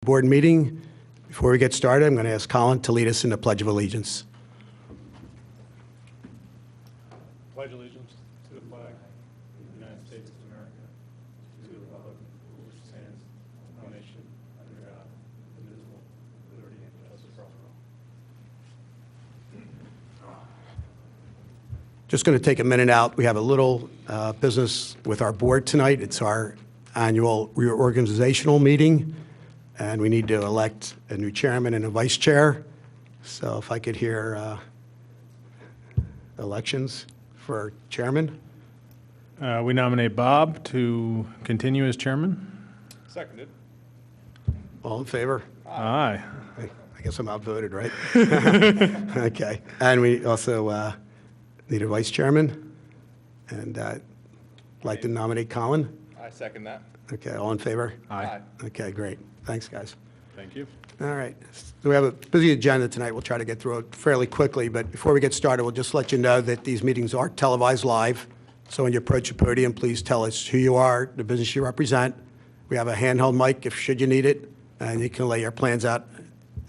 board meeting. Before we get started, I'm going to ask Colin to lead us in the Pledge of Allegiance. Pledge allegiance to the flag of the United States of America, to the republic for which it stands, one nation, under God, indivisible, with liberty and justice for all. Just going to take a minute out. We have a little business with our board tonight. It's our annual reorganizational meeting, and we need to elect a new chairman and a vice chair. So if I could hear elections for chairman. We nominate Bob to continue as chairman. Seconded. All in favor? Aye. I guess I'm outvoted, right? Okay. And we also need a vice chairman, and I'd like to nominate Colin. I second that. Okay, all in favor? Aye. Okay, great. Thanks, guys. Thank you. All right. So we have a busy agenda tonight. We'll try to get through it fairly quickly, but before we get started, we'll just let you know that these meetings are televised live. So when you approach the podium, please tell us who you are, the business you represent. We have a handheld mic if should you need it, and you can lay your plans out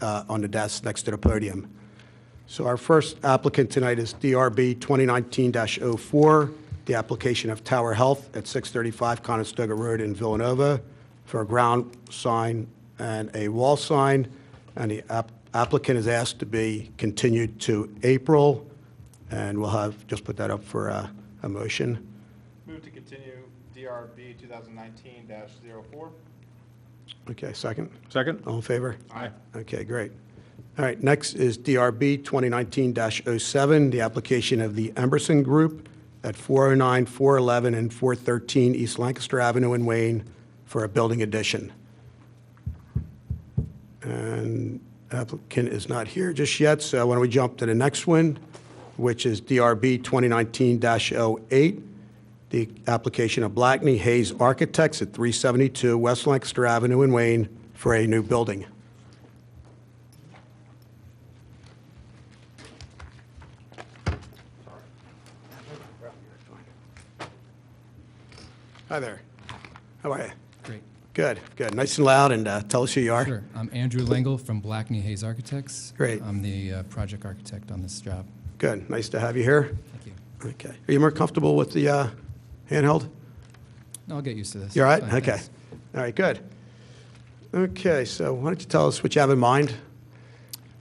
on the desk next to the podium. So our first applicant tonight is DRB 2019-04, the application of Tower Health at 635 Conestoga Road in Villanova for a ground sign and a wall sign, and the applicant is asked to be continued to April, and we'll have, just put that up for a motion. Move to continue DRB 2019-04. Okay, second? Second? All in favor? Aye. Okay, great. All right, next is DRB 2019-07, the application of the Emerson Group at 409, 411, and 413 East Lancaster Avenue in Wayne for a building addition. And applicant is not here just yet, so why don't we jump to the next one, which is DRB 2019-08, the application of Blackney Hayes Architects at 372 West Lancaster Avenue in Wayne for a new building. Hi there. How are you? Great. Good, good. Nice and loud, and tell us who you are. Sure. I'm Andrew Lengel from Blackney Hayes Architects. Great. I'm the project architect on this job. Good. Nice to have you here. Thank you. Okay. Are you more comfortable with the handheld? No, I'll get used to this. You all right? It's fine, Okay. thanks. All right, good. Okay, so why don't you tell us what you have in mind?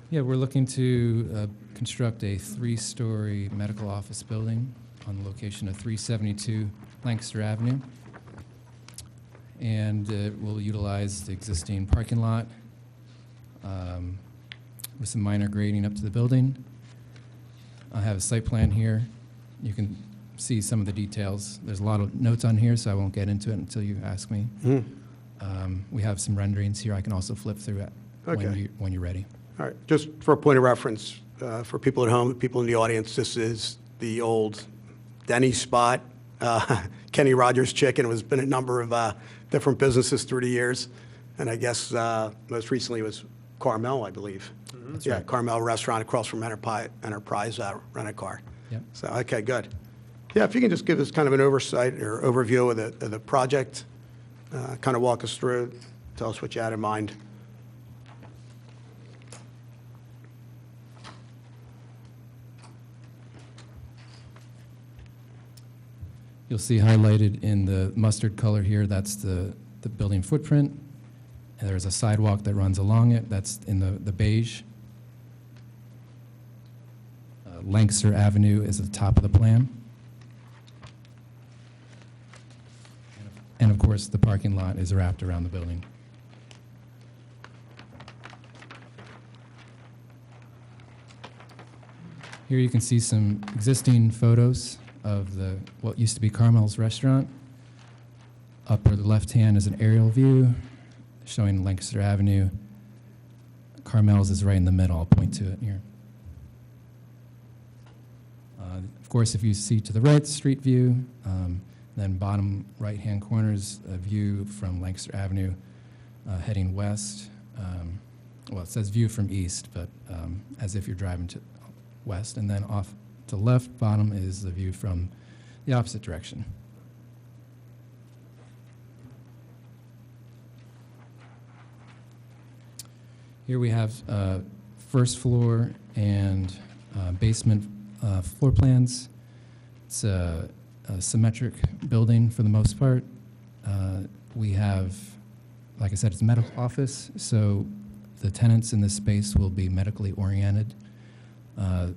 Yeah, we're looking to construct a 3-story medical office building on the location of 372 Lancaster Avenue. And we'll utilize the existing parking lot with some minor grading up to the building. I have a site plan here. You can see some of the details. There's a lot of notes on here, so I won't get into it until you ask me. We have some renderings here. I can also flip through it Okay. when you're ready. All right, just for a point of reference, for people at home, people in the audience, this is the old Denny's spot. Kenny Rogers Chicken has been a number of different businesses through the years, and I guess most recently was Carmel, I believe. That's Yeah, right. Carmel Restaurant across from Enterprise Rent-A-Car. Yep. So, okay, good. Yeah, if you can just give us kind of an oversight or overview of the project, kind of walk us through, tell us what you had in mind. You'll see highlighted in the mustard color here, that's the building footprint. And there's a sidewalk that runs along it, that's in the beige. Lancaster Avenue is at the top of the plan. And of course, the parking lot is wrapped around the building. Here you can see some existing photos of what used to be Carmel's restaurant. Upper left hand is an aerial view showing Lancaster Avenue. Carmel's is right in the middle. I'll point to it here. Of course, if you see to the right, street view, then bottom right-hand corner is a view from Lancaster Avenue heading west. Well, it says view from east, but as if you're driving to west. And then off to the left bottom is the view from the opposite direction. Here we have first floor and basement floor plans. It's a symmetric building for the most part. We have, like I said, it's a medical office, so the tenants in this space will be medically oriented. The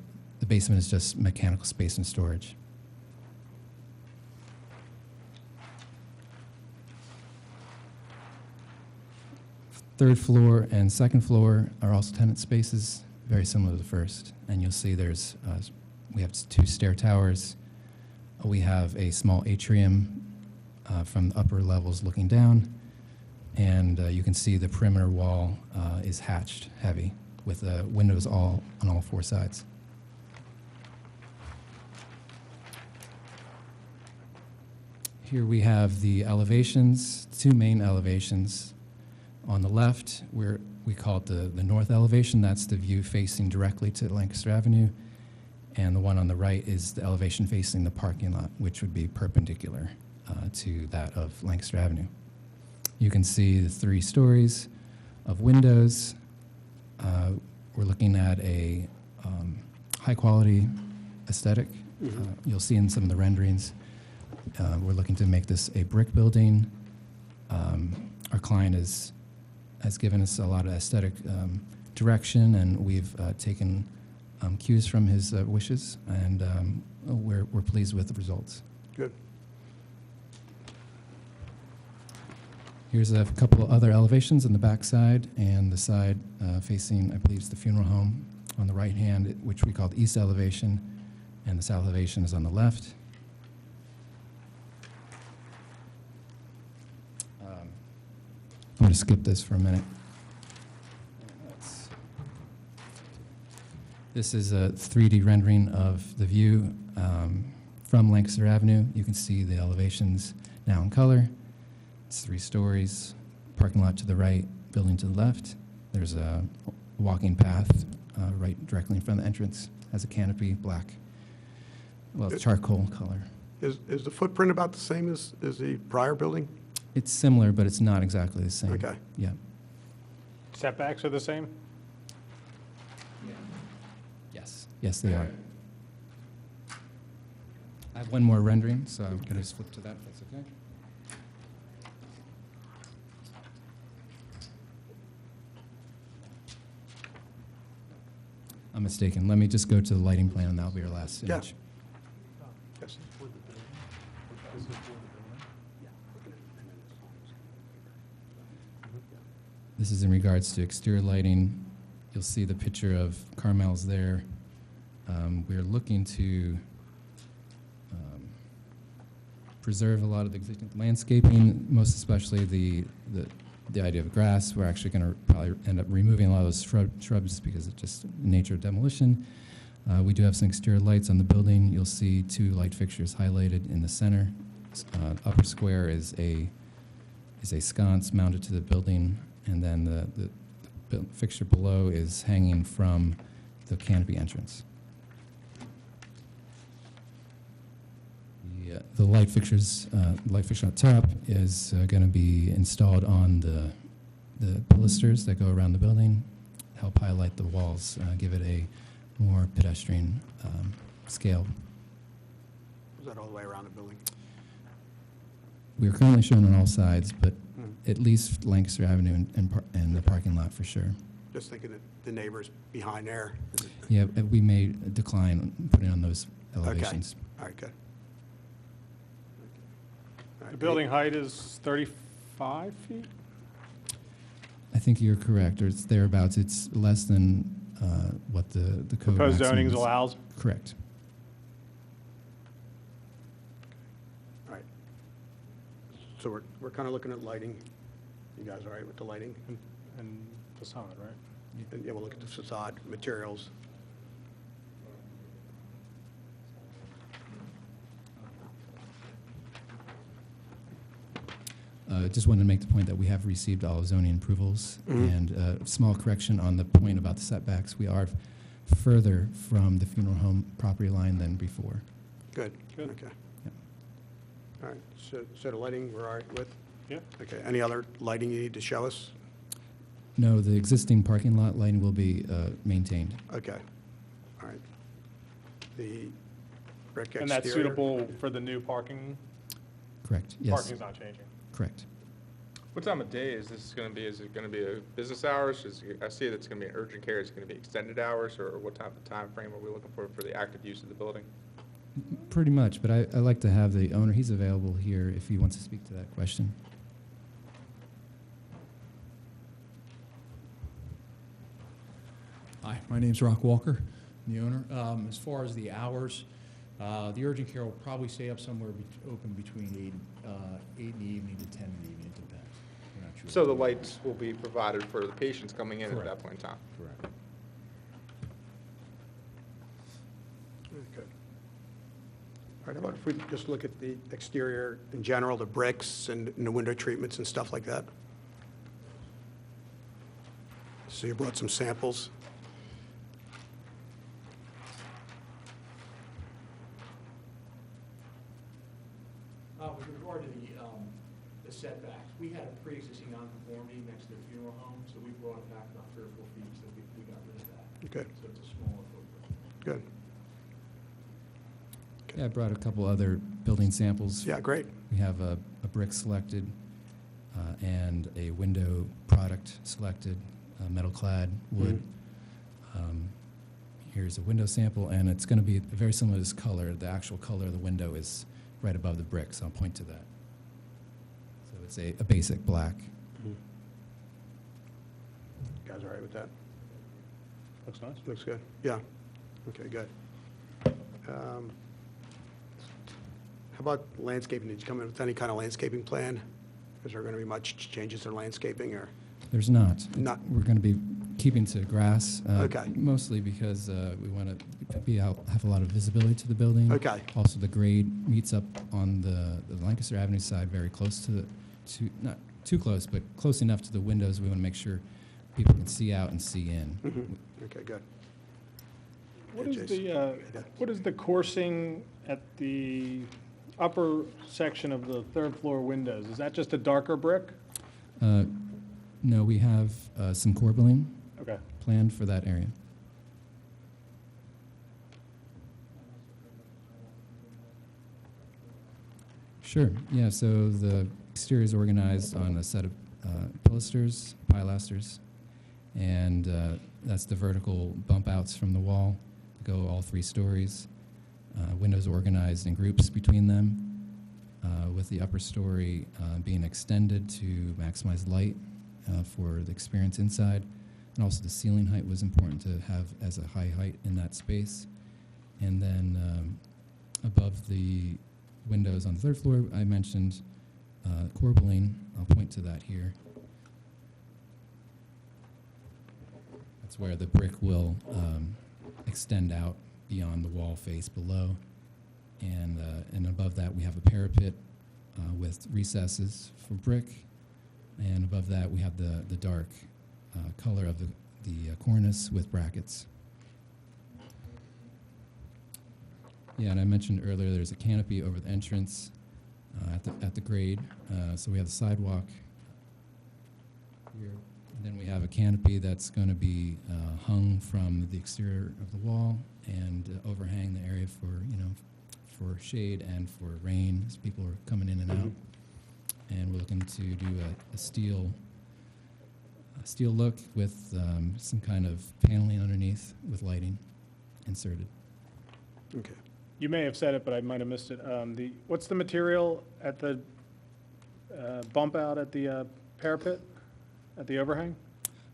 basement is just mechanical space and storage. Third floor and second floor are also tenant spaces, very similar to the first. And you'll see there's, we have 2 stair towers. We have a small atrium from the upper levels looking down. And you can see the perimeter wall is hatched heavy with windows on all 4 sides. Here we have the elevations, 2 main elevations. On the left, we call it the north elevation. That's the view facing directly to Lancaster Avenue. And the one on the right is the elevation facing the parking lot, which would be perpendicular to that of Lancaster Avenue. You can see the 3 stories of windows. We're looking at a high-quality aesthetic. You'll see in some of the renderings. We're looking to make this a brick building. Our client has given us a lot of aesthetic direction, and we've taken cues from his wishes, and we're pleased with the results. Good. Here's a couple of other elevations on the back side, and the side facing, I believe, is the funeral home on the right hand, which we call the east elevation, and the south elevation is on the left. I'm going to skip this for a minute. This is a 3D rendering of the view from Lancaster Avenue. You can see the elevations now in color. It's 3 stories, parking lot to the right, building to the left. There's a walking path right directly in front of the entrance. Has a canopy, black, well, charcoal color. Is the footprint about the same as the prior building? It's similar, but it's not exactly the same. Okay. Yeah. Setbacks are the same? Yes. Yes, they are. I have one more rendering, so I'm going to just flip to that, if that's okay. I'm mistaken. Let me just go to the lighting plan, and that'll be our last Yeah. image. Yes. This is in regards to exterior lighting. You'll see the picture of Carmel's there. We're looking to preserve a lot of the existing landscaping, most especially the idea of grass. We're actually going to probably end up removing a lot of those shrubs because it's just nature of demolition. We do have some exterior lights on the building. You'll see 2 light fixtures highlighted in the center. Upper square is a sconce mounted to the building, and then the fixture below is hanging from the canopy entrance. The light fixture on top is going to be installed on the pilasters that go around the building, help highlight the walls, give it a more pedestrian scale. Is that all the way around the building? We're currently shown on all sides, but at least Lancaster Avenue and the parking lot for sure. Just thinking that the neighbors behind there. Yeah, we may decline putting on those elevations. Okay. All right, good. All right. The building height is 35 feet? I think you're correct, or it's thereabouts. It's less than what the code Proposed maximum zonings is. allows? Correct. All right. So we're kind of looking at lighting. You guys all right with the lighting? And facade, right? And, yeah, we'll look at the facade, materials. Just wanted to make the point that we have received all zoning approvals, and a small correction on the point about the setbacks. We are further from the funeral home property line than before. Good. Good. Okay. Yep. All right. So the lighting we're all right with? Yeah. Okay. Any other lighting you need to show us? No, the existing parking lot lighting will be maintained. Okay, all right. The brick exterior? And that's suitable for the new parking? Correct, yes. Parking's not changing? Correct. What time of day is this going to be? Is it going to be a business hours? I see that it's going to be an urgent care. Is it going to be extended hours, or what type of time frame are we looking for the active use of the building? Pretty much, but I like to have the owner, he's available here if he wants to speak to that question. Hi, my name's Rock Walker, I'm the owner. As far as the hours, the urgent care will probably stay up somewhere open between 8 in the evening to 10 in the evening, it depends. We're not sure. So the lights will be provided for the patients coming in at Correct. that point in time? Correct. Okay. All right, how about if we just look at the exterior in general, the bricks and the window treatments and stuff like that? So you brought some samples. With regard to the setbacks, we had a pre-existing nonconformity next to the funeral home, so we brought it back about 3 or 4 feet, so we got rid of that. Okay, So it's a smaller footprint. good. Yeah, I brought a couple other building samples. Yeah, great. We have a brick selected and a window product selected, metal clad wood. Here's a window sample, and it's going to be very similar to this color. The actual color of the window is right above the brick, so I'll point to that. So it's a basic black. You guys all right with that? Looks nice. Looks good? Yeah. Okay, good. How about landscaping? Did you come in with any kind of landscaping plan? Is there going to be much changes in landscaping, or? There's not. Not. We're going to be keeping to grass. Okay. Mostly because we want to have a lot of visibility to the building. Okay. Also, the grade meets up on the Lancaster Avenue side, very close to not too close, but close enough to the windows. We want to make sure people can see out and see in. Okay, good. What Yeah, is Jason. what is the coursing at the upper section of the third floor windows? Is that just a darker brick? No, we have some corbelling Okay. planned for that area. Sure. Yeah. So the exterior is organized on a set of pilasters, pilasters, and that's the vertical bump outs from the wall that go all 3 stories. Windows organized in groups between them, with the upper story being extended to maximize light for the experience inside. And also the ceiling height was important to have as a high height in that space. And then above the windows on the 3rd floor, I mentioned corbelling. I'll point to that here. That's where the brick will extend out beyond the wall face below. And above that, we have a parapet with recesses for brick. And above that, we have the dark color of the cornice with brackets. Yeah, and I mentioned earlier there's a canopy over the entrance at the grade. So we have the sidewalk here. And then we have a canopy that's going to be hung from the exterior of the wall and overhang the area for for shade and for rain as people are coming in and out. And we're looking to do a steel look with some kind of paneling underneath with lighting inserted. Okay. You may have said it, but I might have missed it. What's the material at the bump out at the parapet, at the overhang?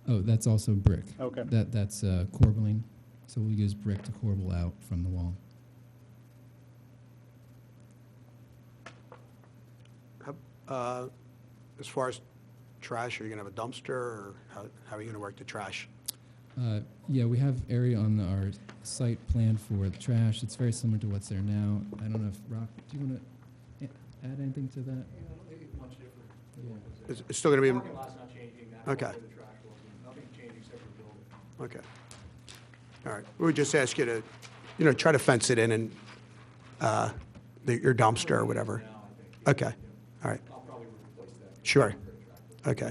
Oh, that's also brick. Okay. That's corbelling. So we'll use brick to corbel out from the wall. As far as trash, are you going to have a dumpster, or how are you going to work the trash? Yeah, we have area on our site planned for the trash. It's very similar to what's there now. I don't know if, Rock, do you want to add anything to that? I don't think it's much different than what was there. It's still going to be, Parking lot's not changing, that Okay. whole the trash will be, nothing changing except for building. okay. All right. We would just ask you to, try to fence it in and your dumpster or whatever. Now, I think. Okay. All right. I'll probably replace that. Sure. Okay.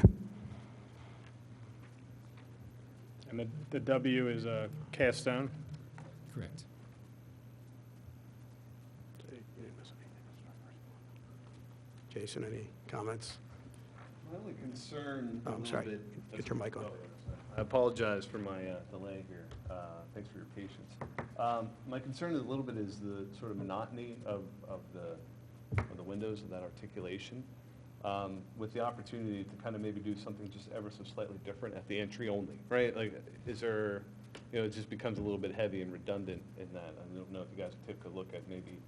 And the W is a cast stone? Correct. Jason, any comments? My only concern. Oh, I'm sorry. Get your mic on. I apologize for my delay here. Thanks for your patience. My concern is a little bit is the sort of monotony of the windows and that articulation. With the opportunity to kind of maybe do something just ever so slightly different at the entry only, right? Like, is there, it just becomes a little bit heavy and redundant in that. I don't know if you guys take a look at maybe,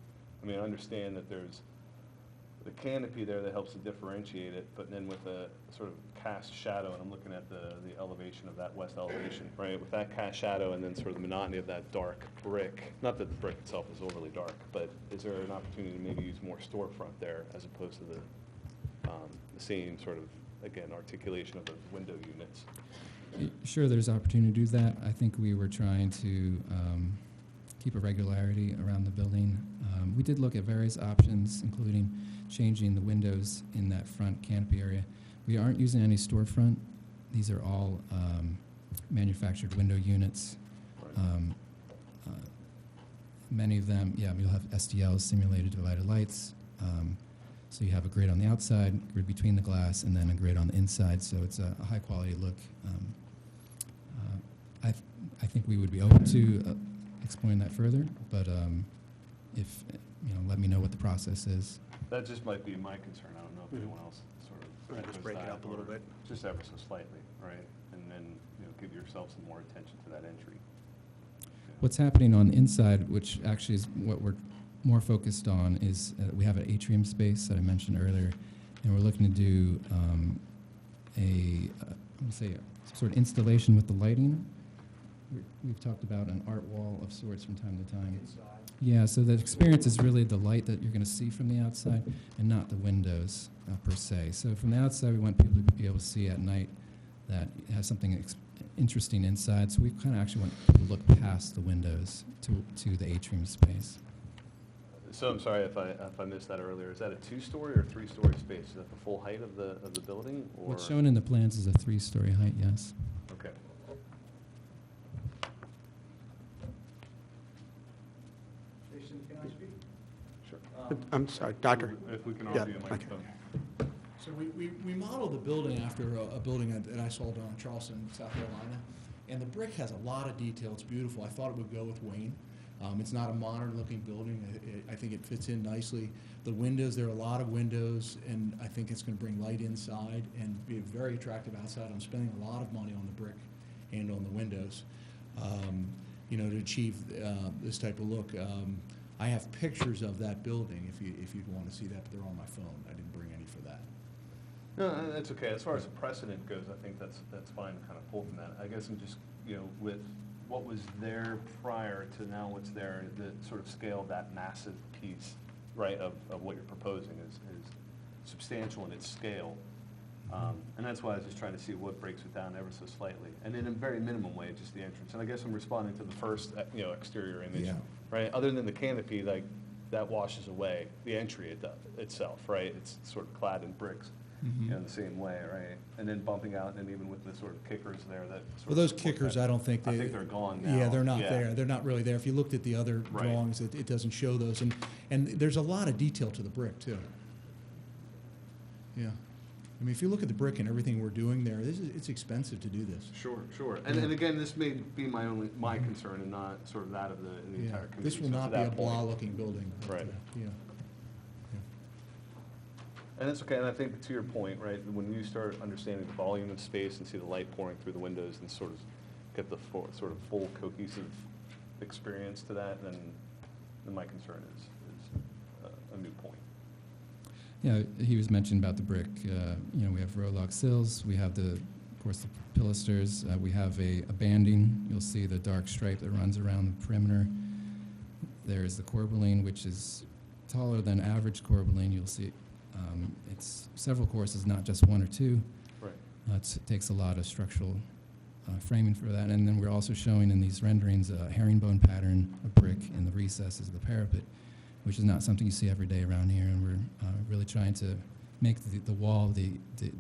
I understand that there's the canopy there that helps to differentiate it, but then with a sort of cast shadow, and I'm looking at the elevation of that west elevation, right? With that cast shadow and then sort of the monotony of that dark brick, not that the brick itself is overly dark, but is there an opportunity to maybe use more storefront there as opposed to the same sort of, again, articulation of the window units? Sure, there's opportunity to do that. I think we were trying to keep a regularity around the building. We did look at various options, including changing the windows in that front canopy area. We aren't using any storefront. These are all manufactured window units. Many of them, you'll have STLs, simulated divided lights. So you have a grid on the outside, grid between the glass, and then a grid on the inside. So it's a high quality look. I think we would be open to exploring that further, but if, let me know what the process is. That just might be my concern. I don't know if anyone else sort of. Right, just break it that up a little or bit. Just ever so slightly, right? And then, give yourself some more attention to that entry. What's happening on the inside, which actually is what we're more focused on, is we have an atrium space that I mentioned earlier, and we're looking to do some sort of installation with the lighting. We've talked about an art wall of sorts from time to time. Inside. Yeah, so the experience is really the light that you're going to see from the outside and not the windows per se. So from the outside, we want people to be able to see at night that it has something interesting inside. So we kind of actually want people to look past the windows to the atrium space. So I'm sorry if I missed that earlier. Is that a 2-story or 3-story space? Is that the full height of the building? Or? What's shown in the plans is a 3-story height, yes. Okay. Jason, can I speak? Sure. I'm sorry, Doctor. If we can Yeah, offer you a okay. microphone. So we modeled the building after a building that I saw down in Charleston, South Carolina. And the brick has a lot of detail. It's beautiful. I thought it would go with Wayne. It's not a modern-looking building. I think it fits in nicely. The windows, there are a lot of windows, and I think it's going to bring light inside and be very attractive outside. I'm spending a lot of money on the brick and on the windows, to achieve this type of look. I have pictures of that building if you'd want to see that, but they're on my phone. I didn't bring any for that. No, that's okay. As far as the precedent goes, I think that's fine to kind of pull from that. I guess I'm just, with what was there prior to now what's there, the sort of scale of that massive piece, right, of what you're proposing is substantial in its scale. And that's why I was just trying to see what breaks it down ever so slightly. And in a very minimum way, just the entrance. And I guess I'm responding to the first, exterior image, Yeah. right? Other than the canopy, like, that washes away the entry itself, right? It's sort of clad in bricks. In the same way, right? And then bumping out, and even with the sort of kickers there that sort Well, of those support kickers, that. I don't think I think they're gone now. Yeah, they're not Yeah. there. They're not really there. If you looked at the other Right. drawings, it doesn't show those. And there's a lot of detail to the brick, too. Yeah. I mean, if you look at the brick and everything we're doing there, it's expensive to do this. Sure. And again, this may be my concern and not sort of that of the Yeah. entire community. This will So to not be that a point- blah-looking building. Right. Yeah. And that's okay, and I think to your point, right, when you start understanding the volume of space and see the light pouring through the windows and sort of get the sort of full cohesive experience to that, then my concern is a new point. Yeah, he was mentioning about the brick. We have row-lock sills. We have of course, the pilasters. We have a banding. You'll see the dark stripe that runs around the perimeter. There's the corbelline, which is taller than average corbelline. You'll see it's several courses, not just one or two. Right. It takes a lot of structural framing for that. And then we're also showing in these renderings a herringbone pattern of brick in the recesses of the parapet, which is not something you see every day around here. And we're really trying to make the wall the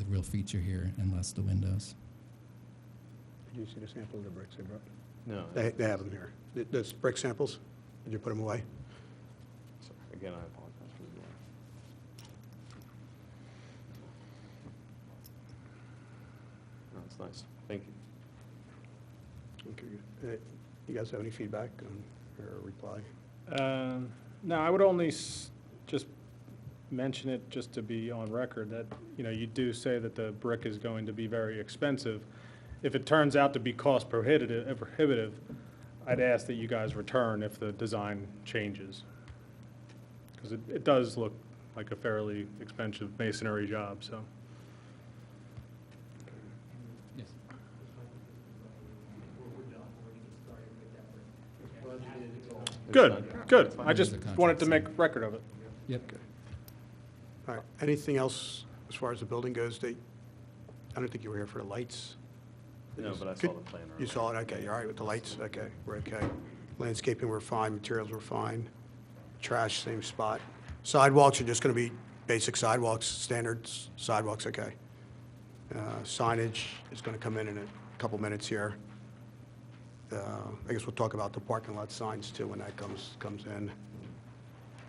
real feature here and less the windows. Did you see the sample of the bricks they brought? No. They have them here. Those brick samples, did you put them away? Sorry, again, I apologize for the delay. No, it's nice. Thank you. Okay, good. You guys have any feedback or reply? No, I would only just mention it just to be on record that, you do say that the brick is going to be very expensive. If it turns out to be cost prohibitive, I'd ask that you guys return if the design changes. Because it does look like a fairly expensive masonry job, so. Yes. Good, good. I There's just the contract wanted to signed. make record of it. Yep. All right, anything else as far as the building goes? I don't think you were here for the lights. No, but I saw Good. the plan You earlier. saw it, okay, you're all right with the lights? Okay, we're okay. Landscaping, we're fine, materials, we're fine. Trash, same spot. Sidewalks are just going to be basic sidewalks, standard sidewalks, okay. Signage is going to come in a couple minutes here. I guess we'll talk about the parking lot signs too when that comes in.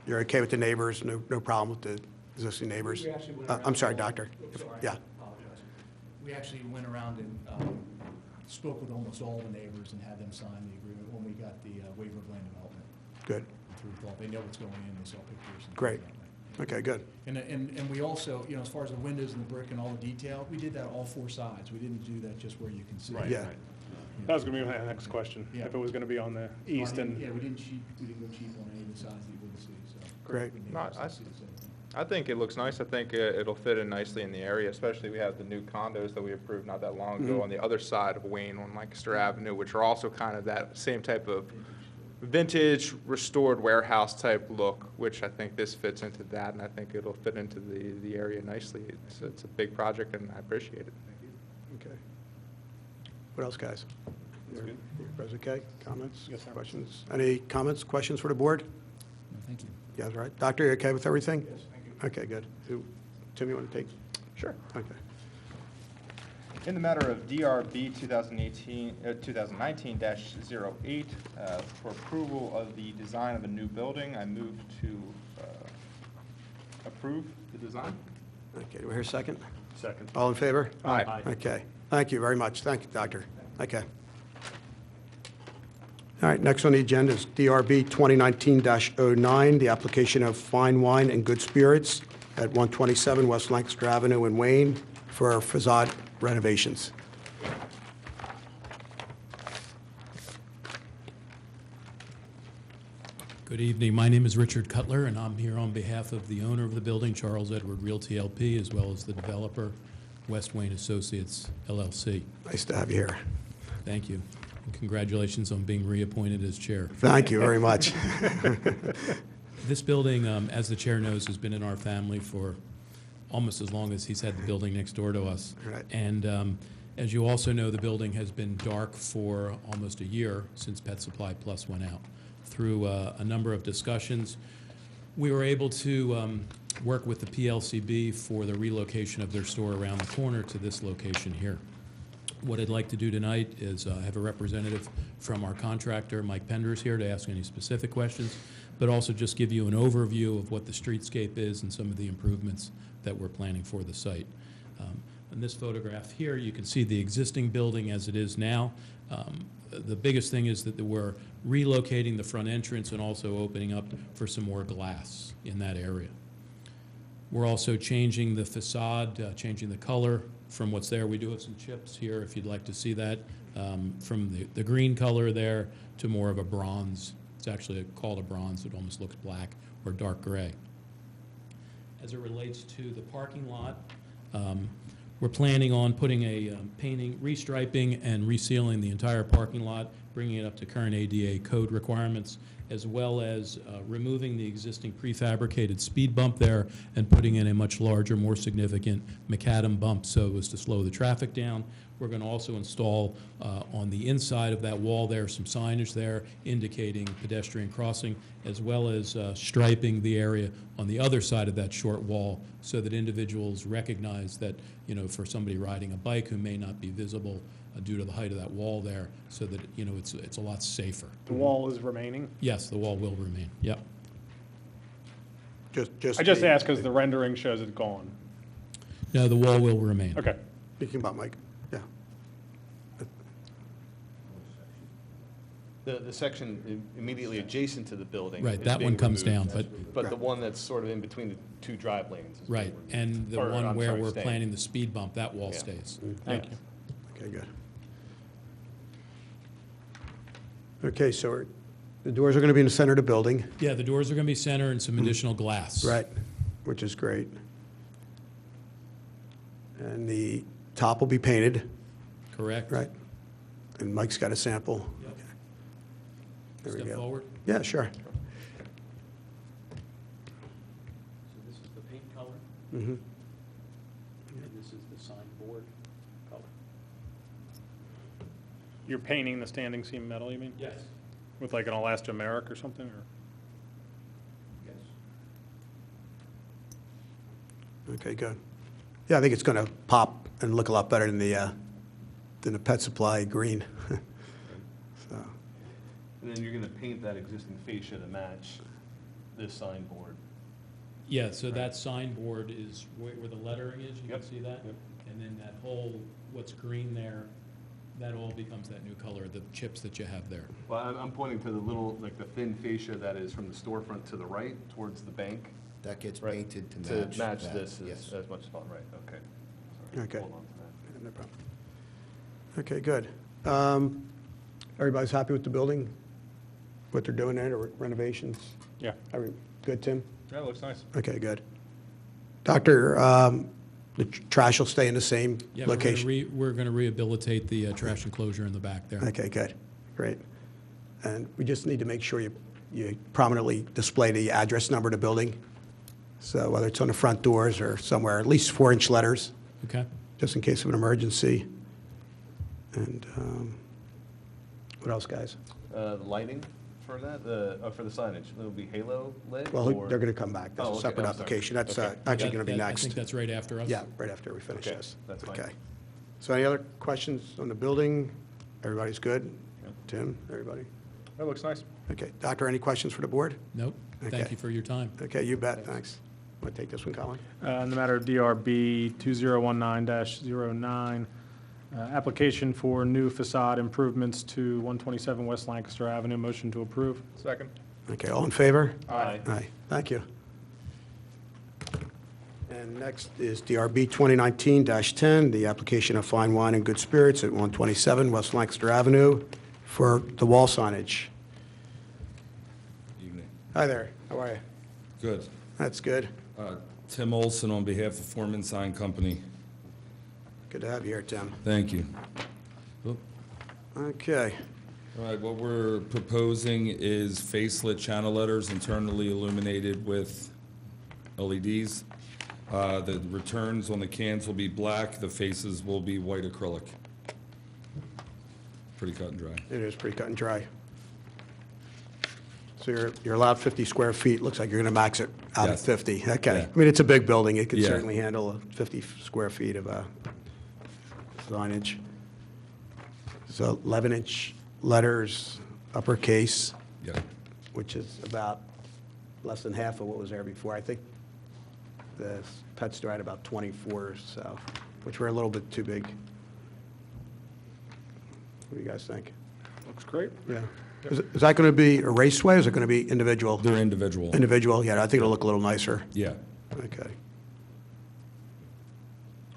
You're okay with the neighbors, no problem with the existing neighbors? We actually went I'm around sorry, all- doctor. Oh, sorry, Yeah, I apologize. We actually went around and spoke with almost all the neighbors and had them sign the agreement when we got the waiver of land development. good, Through thought, they know what's going in, they saw pictures. and Great. things that way. okay, good. And we also, as far as the windows and the brick and all the detail, we did that all four sides. We didn't do that just where you can see. Yeah. That was going to be my next question, Yeah. if it was going to be on the east Yeah, and, we didn't go cheap on any of the sides that you wouldn't see, so. Great. We No, neighbors I- don't see the same thing. I think it looks nice. I think it'll fit in nicely in the area, especially we have the new condos that we approved not that long ago on the other side of Wayne on Lancaster Avenue, which are also kind of that same type of vintage, restored warehouse type look, which I think this fits into that, and I think it'll fit into the area nicely. It's a big project, and I appreciate it. Okay. What else, guys? That's good. Everybody's okay? Comments, Yes, sir. questions? Any comments, questions for the board? No, thank you. You guys all right? Doctor, you okay with everything? Yes, thank you. Okay, good. Tim, you want to take? Sure. Okay. In the matter of DRB 2019-08, for approval of the design of a new building, I move to approve the design. Okay, do we hear a second? Second. All in favor? Aye. Okay. Thank you very much. Thank you, Doctor. Okay. All right, next on the agenda is DRB 2019-09, the application of fine wine and good spirits at 127 West Lancaster Avenue in Wayne for facade renovations. Good evening. My name is Richard Cutler, and I'm here on behalf of the owner of the building, Charles Edward Realty LP, as well as the developer, West Wayne Associates LLC. Nice to have you here. Thank you. And congratulations on being reappointed as chair. Thank you very much. This building, as the chair knows, has been in our family for almost as long as he's had the building next door to us. Right. And as you also know, the building has been dark for almost a year since Pet Supply Plus went out. Through a number of discussions, we were able to work with the PLCB for the relocation of their store around the corner to this location here. What I'd like to do tonight is have a representative from our contractor, Mike Penders, here to ask any specific questions, but also just give you an overview of what the streetscape is and some of the improvements that we're planning for the site. In this photograph here, you can see the existing building as it is now. The biggest thing is that we're relocating the front entrance and also opening up for some more glass in that area. We're also changing the facade, changing the color from what's there. We do have some chips here if you'd like to see that, from the green color there to more of a bronze. It's actually called a bronze. It almost looks black or dark gray. As it relates to the parking lot, we're planning on putting a painting, restriping and resealing the entire parking lot, bringing it up to current ADA code requirements, as well as removing the existing prefabricated speed bump there and putting in a much larger, more significant macadam bump so as to slow the traffic down. We're going to also install on the inside of that wall there some signage there indicating pedestrian crossing, as well as striping the area on the other side of that short wall so that individuals recognize that, for somebody riding a bike who may not be visible due to the height of that wall there, so that, you know, it's a lot safer. The wall is remaining? Yes, the wall will remain, yep. I just asked because the rendering shows it gone. No, the wall will remain. Okay. Speaking about Mike, yeah. The section immediately adjacent to the building. Right, is that being one comes removed, down, but, But the one that's sort of in between the two drive lanes. is being right, removed. and the Or, one I'm where sorry, we're staying. planning the speed bump, that wall Yeah. stays. Thank you. Okay, good. Okay, so the doors are going to be in the center of the building, Yeah, the doors are going to be center and some additional glass. right, which is great. And the top will be painted, Correct? right? And Mike's got a sample. Yep. Okay. There we Step go. forward. Yeah, sure. So this is the paint color, Mhm. and this is the signboard color. You're painting the standing seam metal, you mean? Yes. With like an elastomeric or something, or? Yes. Okay, good. Yeah, I think it's going to pop and look a lot better than the Pet Supply green. So, And then you're going to paint that existing fascia to match this signboard. Yeah, so that signboard is where the lettering is, you can Yep. see that? Yep. And then that whole, what's green there, that all becomes that new color, the chips that you have there. Well, I'm pointing to the little, like the thin fascia that is from the storefront to the right towards the bank. That gets Right. painted to match. To match that, this yes. as much as possible, right, okay. Sorry, Okay. Hold on to that. no problem. Okay, good. Everybody's happy with the building? What they're doing there, the renovations? Yeah. Good, Tim? Yeah, it looks nice. Okay, good. Doctor, the trash will stay in the same Yeah, location? we're gonna rehabilitate the trash enclosure in the back there. Okay, good, great. And we just need to make sure you prominently display the address number of the building. So whether it's on the front doors or somewhere, at least 4-inch letters, Okay? just in case of an emergency. And what else, guys? The lighting for that, for the signage, it'll be halo lit? Well, or- they're going to come back. That's Oh, a okay. separate I'm sorry. application. That's Okay. actually That- going to be that- next. I think that's right after us. Yeah, right after we finish Okay, this. that's fine. Okay. So any other questions on the building? Everybody's good? Tim, everybody? That looks nice. Okay. Doctor, any questions for the board? Nope, thank Okay. you for your time. Okay, you bet, thanks. Want to take this one, Colin? In the matter of DRB 2019-09, application for new facade improvements to 127 West Lancaster Avenue. Motion to approve. Second. Okay, all in favor? Aye. Aye, thank you. And next is DRB 2019-10, the application of fine wine and good spirits at 127 West Lancaster Avenue for the wall signage. Evening. Hi there, how are you? Good. That's good. Tim Olson on behalf of Foreman Sign Company. Good to have you here, Tim. Thank you. Oh, Okay, all right, what we're proposing is facelit channel letters internally illuminated with LEDs. The returns on the cans will be black, the faces will be white acrylic. Pretty cut and dry. it is pretty cut and dry. So you're allowed 50 square feet, looks like you're going to max it out at Yes. 50. Okay, Yeah. I mean, it's a big building, it could Yeah. certainly handle 50 square feet of signage. So 11-inch letters, uppercase, Yeah. which is about less than half of what was there before. I think the pet store had about 24, so, which were a little bit too big. What do you guys think? Looks great. Yeah. Is that going to be a raceway, or is it going to be individual? They're individual. Individual, yeah, I think it'll look a little nicer. Yeah. Okay,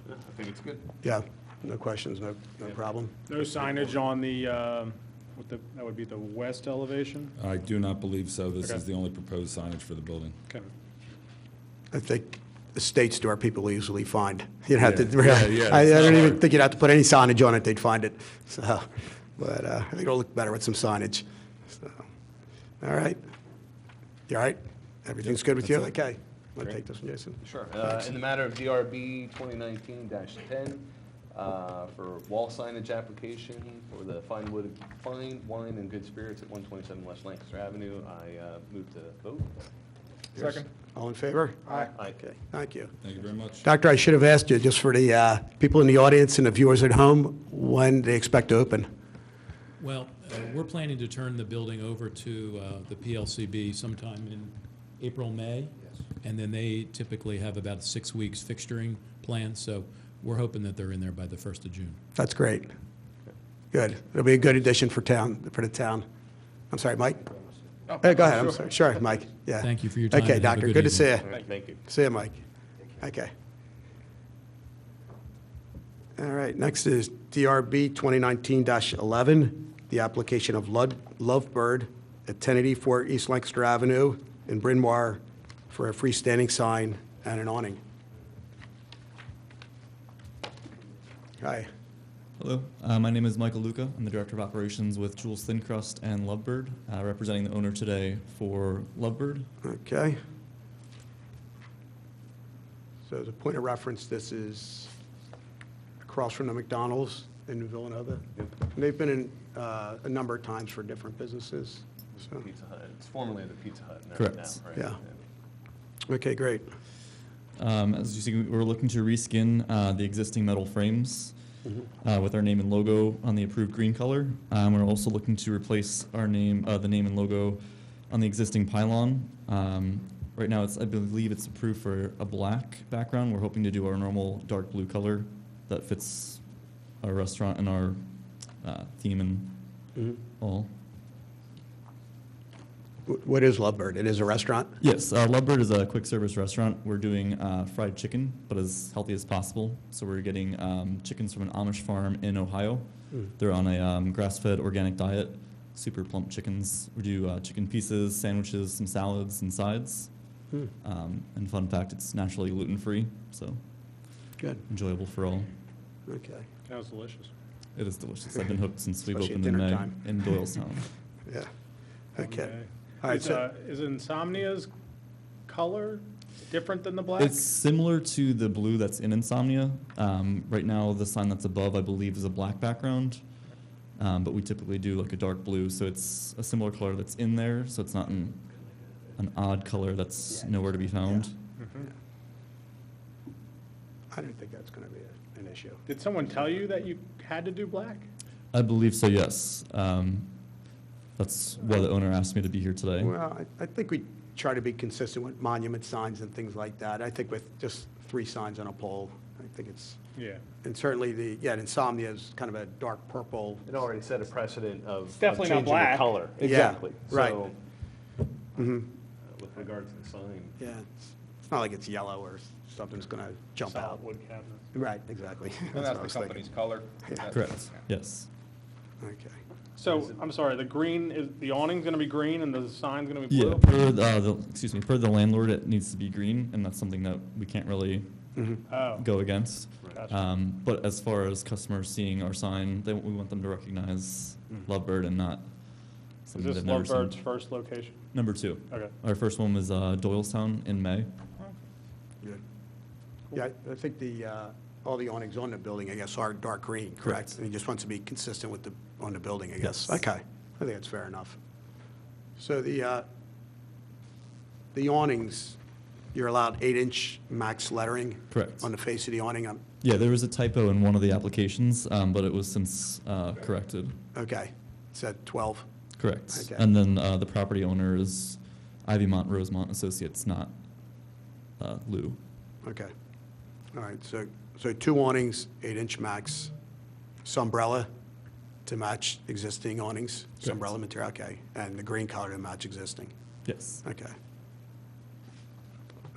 Yeah, I think it's good. yeah, no questions, no problem. No signage on the, that would be the west elevation? I do not believe so. This Okay. is the only proposed signage for the building. Okay. I think the state store people easily find. You don't have to, Yeah, yeah, I it's don't not even hard. think you'd have to put any signage on it, they'd find it. So, but I think it'll look better with some signage. So, all right. You all right? Everything's good with you? That's it. Okay. Want to take this one, Jason? Sure. In the matter of DRB 2019-10, for wall signage application for the fine wine and good spirits at 127 West Lancaster Avenue, I move to vote. Second. All in favor? Aye. Okay, thank you. Thank you very much. Doctor, I should have asked you, just for the people in the audience and the viewers at home, when they expect to open? Well, we're planning to turn the building over to the PLCB sometime in April, May. And then they typically have about 6 weeks fixturing plan, so we're hoping that they're in there by the 1st of June. That's great. Good. It'll be a good addition for the town. I'm sorry, Mike? Hey, go ahead, I'm sorry. Sure, Mike, yeah. Thank you for your time. Okay, and have a Doctor, good to see you. All right, thank you. See you, Mike. Okay. All right, next is DRB 2019-11, the application of Lovebird at 1084 East Lancaster Avenue in Bryn Mawr for a freestanding sign and an awning. Hi. Hello, my name is Michael Luca. I'm the Director of Operations with Jules Thin Crust and Lovebird, representing the owner today for Lovebird. Okay. So as a point of reference, this is across from the McDonald's in Villanova. Yep. And they've been in a number of times for different businesses. So, Pizza Hut. It's formerly the Pizza Hut now, Correct. right? Yeah. Okay, great. As you see, we're looking to reskin the existing metal frames with our name and logo on the approved green color. We're also looking to replace our name, the name and logo on the existing pylon. Right now, I believe it's approved for a black background. We're hoping to do our normal dark blue color that fits our restaurant and our theme and all. What is Lovebird? It is a restaurant? Yes, Lovebird is a quick service restaurant. We're doing fried chicken, but as healthy as possible. So we're getting chickens from an Amish farm in Ohio. They're on a grass-fed organic diet, super plump chickens. We do chicken pieces, sandwiches, some salads, and sides. And fun fact, it's naturally gluten-free, so Good. enjoyable for all. Okay. That was delicious. It is delicious. I've been hooked since we've Especially at opened in dinner May time. in Doylestown. Yeah. Okay. Okay. All right, so, Is Insomnia's color different than the black? It's similar to the blue that's in Insomnia. Right now, the sign that's above, I believe, is a black background. But we typically do like a dark blue, so it's a similar color that's in there, so it's not an odd color that's nowhere to be found. I don't think that's going to be an issue. Did someone tell you that you had to do black? I believe so, yes. That's why the owner asked me to be here today. Well, I think we try to be consistent with monument signs and things like that. I think with just 3 signs on a pole, I think it's, Yeah. and certainly Insomnia is kind of a dark purple. It already set a precedent of definitely not changing black. the color. Yeah, Exactly. right. So, Mhm. with regard to the sign, Yeah, it's not like it's yellow or something's going to jump out. Solid wood cabinets. Right, exactly. And what I that's the was thinking. company's color. Correct, yes. Okay. So, I'm sorry, the green, is the awning's gonna be green and the sign's gonna be Yeah, blue? per the landlord, it needs to be green, and that's something that we can't really Oh, go against. gotcha. But as far as customers seeing our sign, we want them to recognize Lovebird and not Is something this they've never seen. Lovebird's first location? Number 2. Okay. Our first one was Doylestown in May. Good. Yeah, I think all the awnings on the building, I guess, are dark green, correct? Correct. And he just wants to be consistent with on the building, I guess. Yes. Okay, I think that's fair enough. So the awnings, you're allowed 8-inch max lettering? Correct. On the face of the awning? Yeah, there was a typo in one of the applications, but it was since corrected. Okay, it's at 12? Correct. Okay. And then the property owner is Ivymont Rosemont Associates, not Lou. Okay. All right, so 2 awnings, 8-inch max, umbrella to match existing awnings? Correct. Umbrella material, okay. And the green color to match existing? Yes. Okay.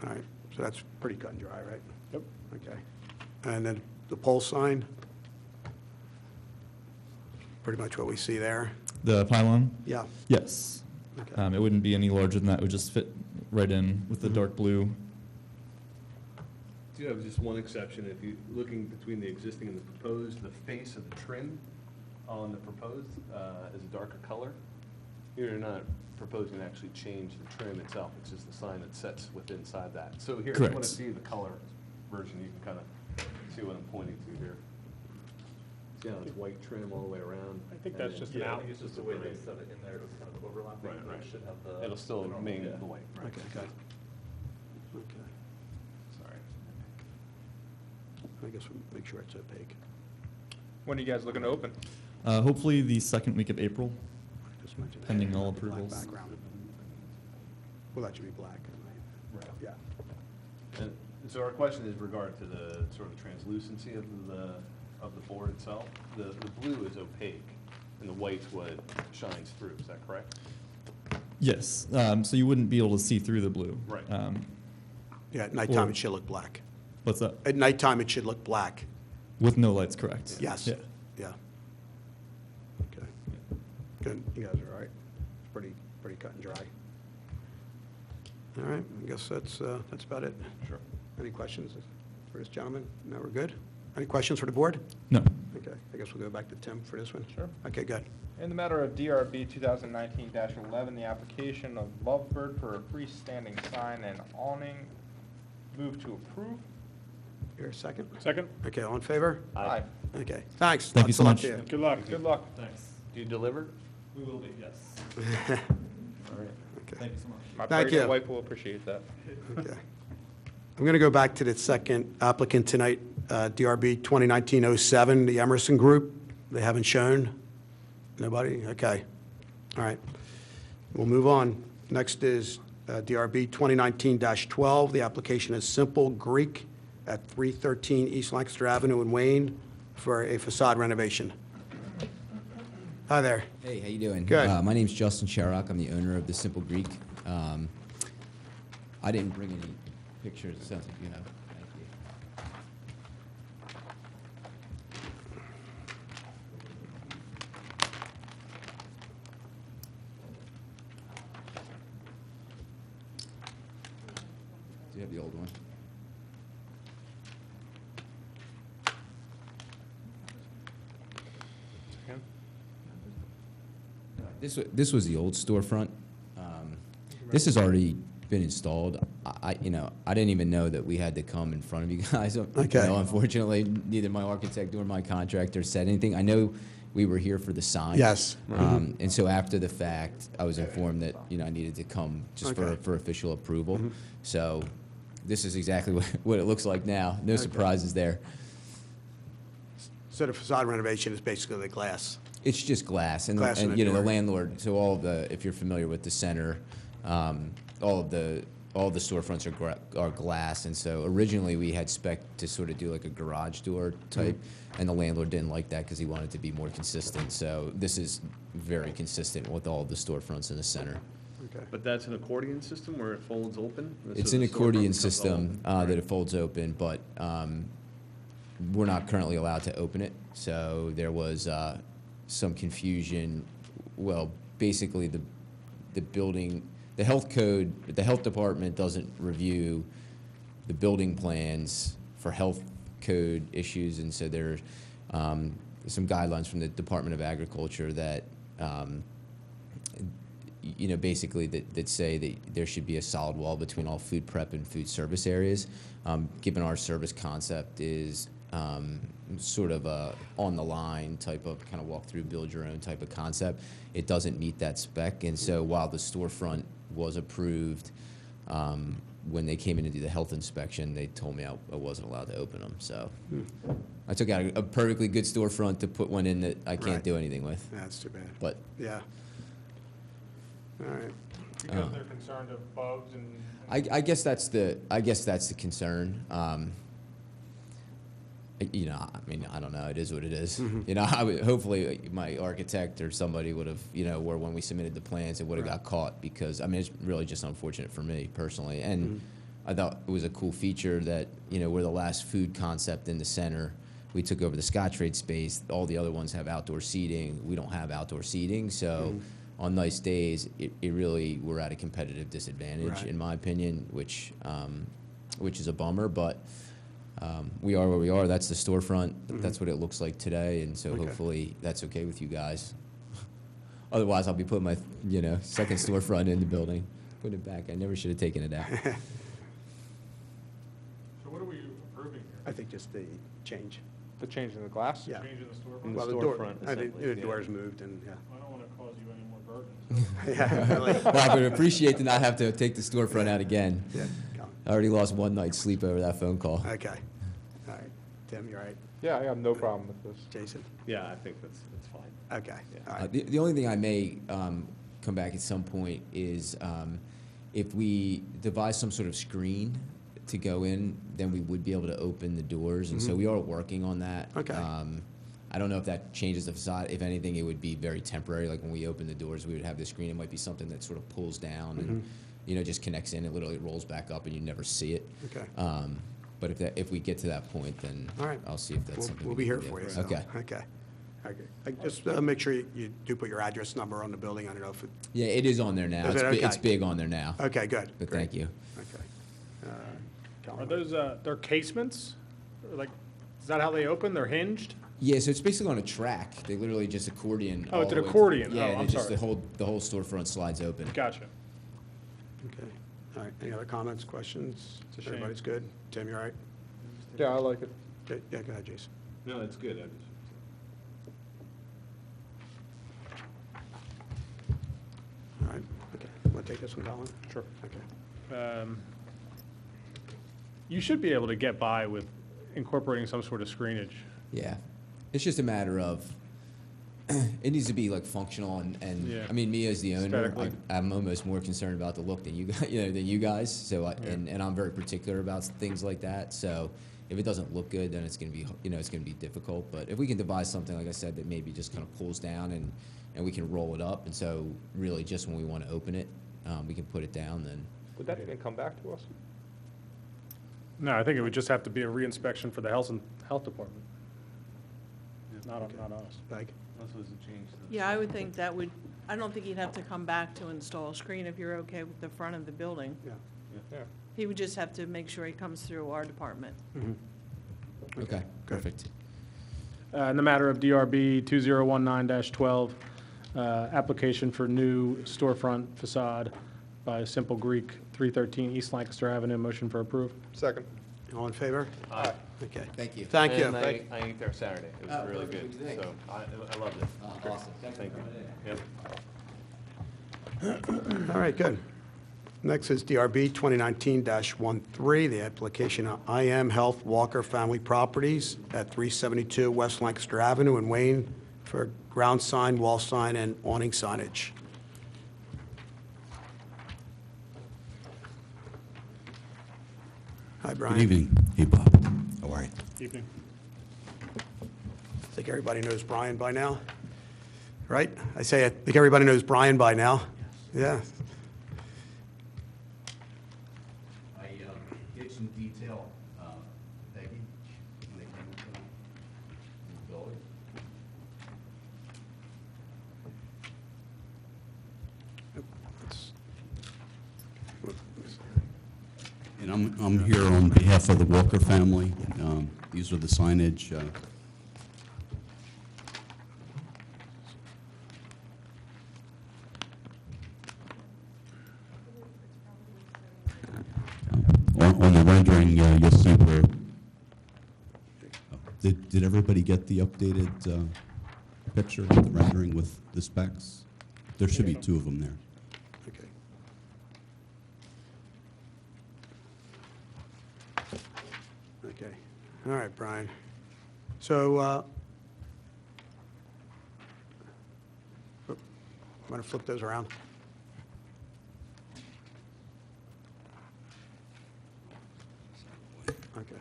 All right, so that's pretty cut and dry, right? Yep. Okay. And then the pole sign? Pretty much what we see there? The pylon? Yeah. Yes. Okay. It wouldn't be any larger than that. It would just fit right in with the dark blue. do have just one exception. If you're looking between the existing and the proposed, the face of the trim on the proposed is a darker color. You're not proposing to actually change the trim itself. It's just the sign that sets within inside that. So here, if you want Correct. to see the color version, you can kind of see what I'm pointing to here. See how it's white trim all the way around? I think And that's then- just an out. It's just the way they set it in there, it was kind of overlapping. Right, right. It should have the. It'll still the normal- remain yeah. the white. Right. Okay, good. I guess we'll make sure it's opaque. When are you guys looking to open? Hopefully the second week of April. Just mention that. Pending all Black approvals. background. Well, that should be black. Right. Yeah. And so our question is regard to the sort of translucency of the board itself. The blue is opaque, and the white's what shines through. Is that correct? Yes, so you wouldn't be able to see through the blue. Right. Yeah, at nighttime Or- it should look black. What's that? At nighttime it should look black. With no lights, correct? Yes. Yeah. Yeah. Okay. Good. You guys are all right? It's pretty cut and dry. All right. I guess that's about it. Sure. Any questions for this gentleman? No, we're good. Any questions for the board? No. Okay. I guess we'll go back to Tim for this one. Sure. Okay, good. In the matter of DRB 2019-11, the application of Lovebird for a freestanding sign and awning, move to approve. Here, a second? Second? Okay, all in favor? Aye. Okay, thanks. Thank you Lots so of luck much. to you. Good luck. Good luck. Thanks. Do you deliver? We will be, yes. All right. Okay. Thank you so much. My Thank pregnant you. wife will appreciate that. Okay. I'm going to go back to the second applicant tonight, DRB 2019-07, the Emerson Group. They haven't shown? Nobody? Okay. All right. We'll move on. Next is DRB 2019-12. The application is Simple Greek at 313 East Lancaster Avenue in Wayne for a facade renovation. Hi there. Hey, how you doing? Good. My name's Justin Sharrock. I'm the owner of the Simple Greek. I didn't bring any pictures. It sounds like you have. Thank you. Do you have the old one? This was the old storefront. This has already been installed. I didn't even know that we had to come in front of you guys. Okay. You know, unfortunately, neither my architect nor my contractor said anything. I know we were here for the sign. Yes. And so after the fact, I was informed that, I needed to come just Okay. for official approval. So this is exactly what it looks like now. No surprises there. So the facade renovation is basically the glass. It's just glass, and, Glass and a the door. landlord. So all of the, if you're familiar with the center, all of the storefronts are glass, and so originally we had spec to sort of do like a garage door type, and the landlord didn't like that because he wanted to be more consistent. So this is very consistent with all of the storefronts in the center. Okay. But that's an accordion system where it folds open? It's So an the storefront accordion becomes system all- that it folds open, but we're not currently allowed to open it. So there was some confusion. Well, basically the building, the health code, the health department doesn't review the building plans for health code issues, and so there's some guidelines from the Department of Agriculture that basically that say that there should be a solid wall between all food prep and food service areas. Given our service concept is sort of a on-the-line type of kind of walk-through, build-your-own type of concept, it doesn't meet that spec. And so while the storefront was approved, when they came in to do the health inspection, they told me I wasn't allowed to open them. So I took out a perfectly good storefront to put one in that I can't Right. do anything with. That's too bad. But Yeah. All right. Because they're concerned of bugs and. I guess that's the concern. I don't know. It is what it is. I would, hopefully my architect or somebody would have, where when we submitted the plans, it would have got caught because, it's really just unfortunate for me personally. And I thought it was a cool feature that, we're the last food concept in the center. We took over the Scottrade space. All the other ones have outdoor seating. We don't have outdoor seating. So on nice days, it really, we're at a competitive disadvantage, Right. in my opinion, which is a bummer, but we are where we are. That's the storefront. That's what it looks like today, and so Okay. hopefully that's okay with you guys. Otherwise, I'll be putting my second storefront in the building. Put it back. I never should have taken it out. So what are we approving I here? think just the change. The change in the glass? Yeah. Changing the storefront? In the Well, the door, storefront I think assembly, the yeah. doors moved and, I don't want to cause you any more burdens. yeah. Really. Well, I would appreciate to not have to take the storefront out again. Yeah, go on. I already lost one night's sleep over that phone call. Okay. All right. Tim, you all right? Yeah, I have no problem with this. Jason? Yeah, I think that's fine. Okay, Yeah. all right. The only thing I may come back at some point is if we devise some sort of screen to go in, then we would be able to open the doors, and so we are working on that. Okay. I don't know if that changes the facade. If anything, it would be very temporary. Like when we open the doors, we would have the screen. It might be something that sort of pulls down and just connects in. It literally rolls back up, and you never see it. Okay. But if we get to that point, then All right. I'll see if that's We'll- something We'll we be can here do. for you. so- Okay. Okay. Just make sure you do put your address number on the building. I don't know if it, Yeah, it is on there now. Is It's, it? it's Okay. big on there now. okay, good. But great. thank you. Okay. Are Calvin? those, they're casements? Like, is that how they open? They're hinged? Yeah, so it's basically on a track. They literally just accordion. Oh, all it's the an way to- accordion. Yeah, Oh, and I'm it just sorry. the whole storefront slides open. Gotcha. Okay. All right. Any other comments, questions? It's a shame. Everybody's good? Tim, you all right? Yeah, I like it. Okay, yeah, go ahead, Jason. No, it's good. I just, All right. Okay. Want to take this one, Colin? Sure. Okay. You should be able to get by with incorporating some sort of screenage. Yeah, it's just a matter of it needs to be like functional and Yeah. I mean, me as the owner, Aesthetically. I'm almost more concerned about the look than you guys, than you guys. So and I'm very particular about things like that. So if it doesn't look good, then it's going to be it's going to be difficult. But if we can devise something, like I said, that maybe just kind of pulls down and we can roll it up, and so really just when we want to open it, we can put it down. Then Would that even come back to us? No, I think it would just have to be a reinspection for the health department. Not us. Peg? unless it was a change to the. Yeah, I would think that would, I don't think you'd have to come back to install a screen if you're okay with the front of the building. Yeah. Yeah. He would just have to make sure he comes through our department. okay, good. perfect. In the matter of DRB 2019-12, application for new storefront facade by Simple Greek, 313 East Lancaster Avenue, motion for approve. Second. All in favor? Aye. Okay. Thank you. Thank you. And I ate there Saturday. It was really good. perfect. Thank So I loved it. Awesome. Thank you. Yep. All right, good. Next is DRB 2019-13, the application of IM Health Walker Family Properties at 372 West Lancaster Avenue in Wayne for ground sign, wall sign, and awning signage. Hi, Brian. Good evening. Hey, Bob. How are you? Evening. I think everybody knows Brian by now, right? I think everybody knows Brian by now. Yeah. I gave some detail, Peggy, when they came to the building. And I'm here on behalf of the Walker family. These are the signage. On the rendering, you'll see where. Did everybody get the updated picture of the rendering with the specs? There should be two of them there. Okay. Okay. All right, Brian. So, I'm going to flip those around. Okay.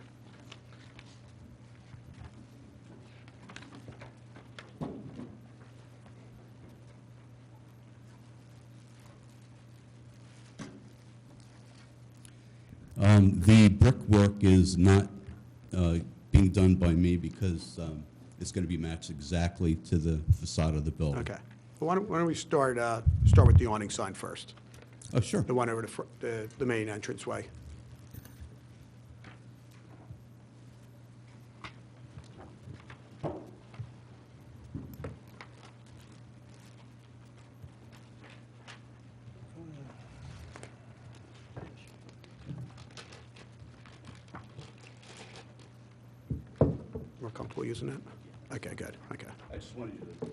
The brickwork is not being done by me because it's going to be matched exactly to the facade of the building. Okay. Well, why don't we start with the awning sign first? Oh, sure. The one over the main entranceway. More comfortable using it? Okay, good, okay. I just wanted you to,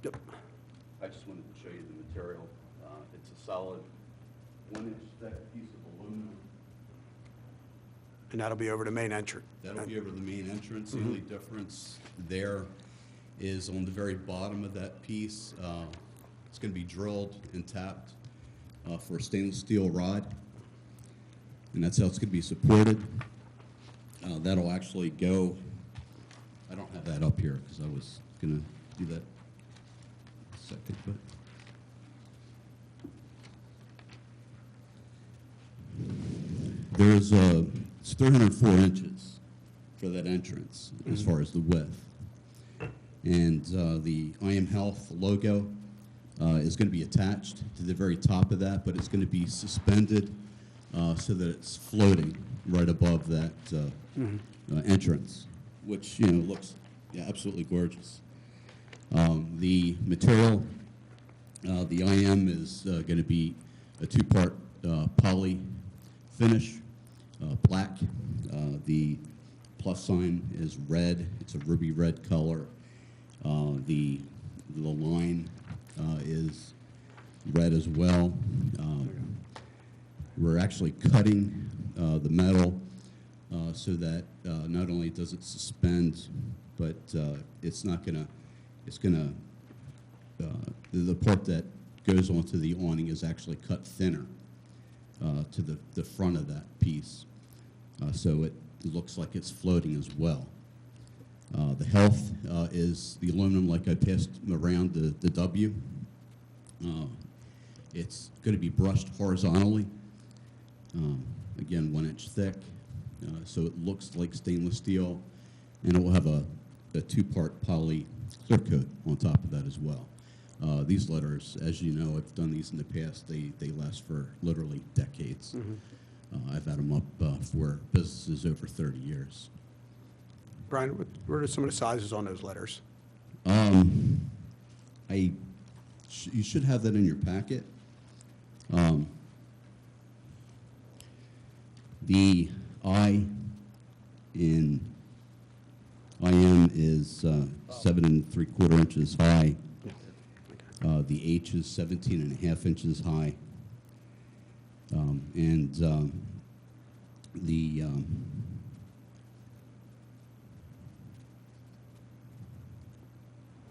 Yep. I just wanted to show you the material. It's a solid 1-inch thick piece of aluminum. And that'll be over the main entrance. That'll be over the main entrance. The only difference there is on the very bottom of that piece, it's going to be drilled and tapped for a stainless steel rod, and that's how it's going to be supported. That'll actually go, I don't have that up here because I was going to do that in a second, but. There's it's 304 inches for that entrance as far as the width. And the I Am Health logo is going to be attached to the very top of that, but it's going to be suspended so that it's floating right above that entrance, which, you know, looks absolutely gorgeous. The material, the I Am is going to be a two-part poly finish, black. The plus sign is red. It's a ruby red color. The line is red as well. We're actually cutting the metal so that not only does it suspend, but it's not gonna. It's gonna. The part that goes onto the awning is actually cut thinner to the front of that piece, so it looks like it's floating as well. The health is the aluminum, like I passed around the W. It's going to be brushed horizontally, again 1 inch thick, so it looks like stainless steel, and it will have a two-part poly clear coat on top of that as well. These letters, as you know, I've done these in the past, they last for literally decades. I've had them up for businesses over 30 years. Brian, what are some of the sizes on those letters? You should have that in your packet. The I in IM is 7 3/4 inches high. The H is 17.5 inches high.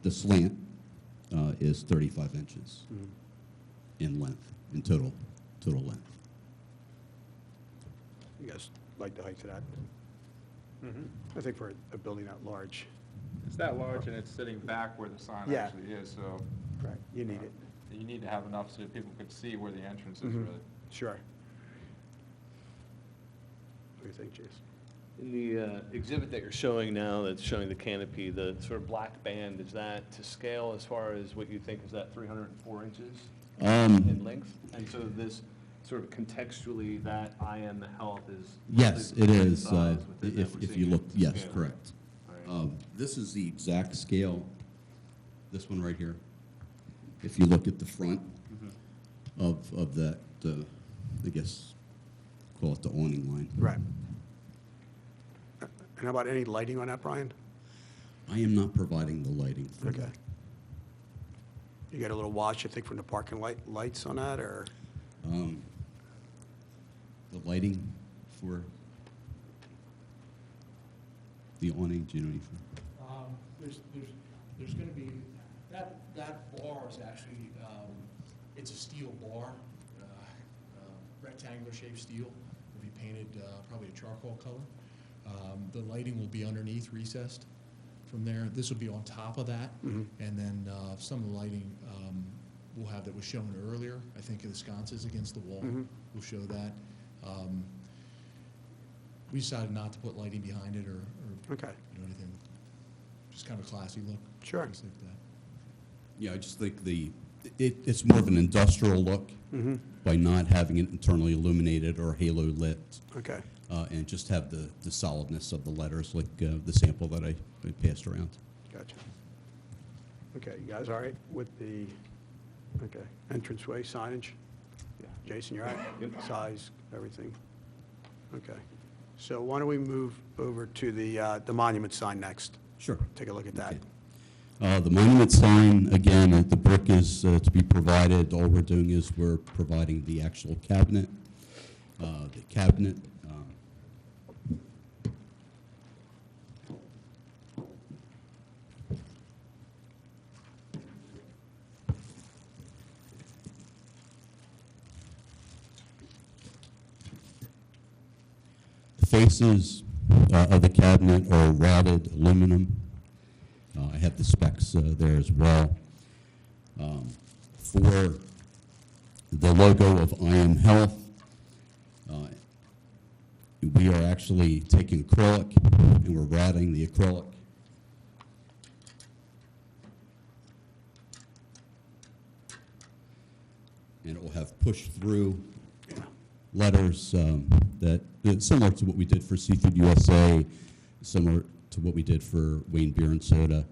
The slant is 35 inches in length, in total length. You guys like the height of that? I think for a building that large, It's that large and it's sitting back where the sign Yeah. actually is, so right, you need it. you need to have enough so that people could see where the entrance is Mhm. really. Sure. What do you think, Jason? In the exhibit that you're showing now, that's showing the canopy, the sort of black band, is that to scale as far as what you think is that 304 inches in length? And so this sort of contextually, that I Am Health is Yes, roughly it the same is. size within that we're If you seeing look, it to yes, scale. correct. All right. This is the exact scale, this one right here. If you look at the front of that, I guess, call it the awning line. Right. And how about any lighting on that, Brian? I am not providing the lighting for Okay. that. You get a little wash, you think, from the parking lights on that, or? The lighting for the awning, do you know anything? There's gonna be, that bar is actually, it's a steel bar, rectangular shaped steel, will be painted, probably a charcoal color. The lighting will be underneath, recessed from there. This will be on top of that. And then, some of the lighting, we'll have that was shown earlier, I think the sconces against the wall will show that. We decided not to put lighting behind it or Okay, anything, just kind of a classy look. Sure. Things like that. Yeah, I just think it's more of an industrial look by not having it internally illuminated or halo lit, okay. and just have the solidness of the letters like the sample that I passed around. Gotcha. Okay, you guys all right with the, okay, entranceway signage? Jason, you're all right? Size, everything? Okay. So why don't we move over to the monument sign next? Sure. Take a look at that. Okay. The monument sign, again, the brick is to be provided. All we're doing is we're providing the actual cabinet. The cabinet faces of the cabinet are routed aluminum. I have the specs there as well. For the logo of I Am Health, we are actually taking acrylic and we're routing the acrylic. And it will have push-through letters that's similar to what we did for Seafood USA, similar to what we did for Wayne Beer and Soda.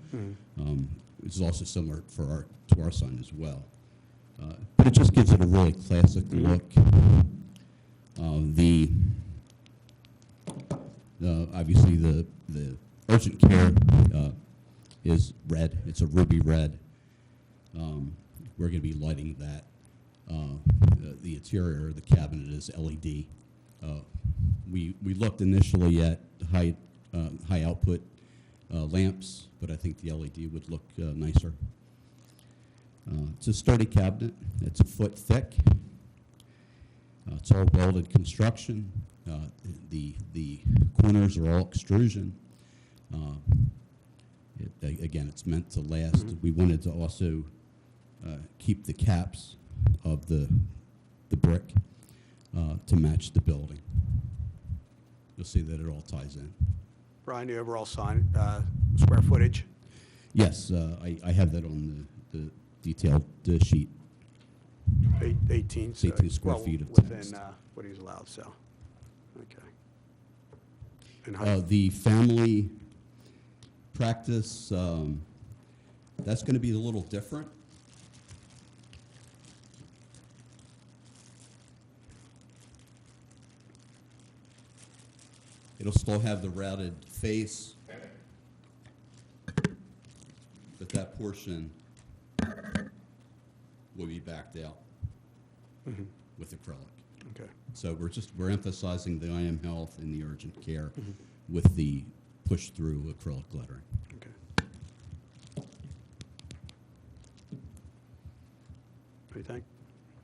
Which is also similar to our sign as well. But it just gives it a really classic look. Obviously the urgent care is red. It's a ruby red. We're going to be lighting that. The interior of the cabinet is LED. We looked initially at high output lamps, but I think the LED would look nicer. It's a sturdy cabinet. It's a foot thick. It's all welded construction. The corners are all extrusion. Again, it's meant to last. We wanted to also keep the caps of the brick to match the building. You'll see that it all ties in. Brian, the overall sign, square footage? Yes, I have that on the detailed sheet. 18. It's 18 square well, feet of within text. what he's allowed, so, okay. And height? The family practice, that's going to be a little different. It'll still have the routed face, but that portion will be backed out with acrylic. Okay. So we're emphasizing the I Am Health and the urgent care with the push-through acrylic lettering. Okay. What do you think?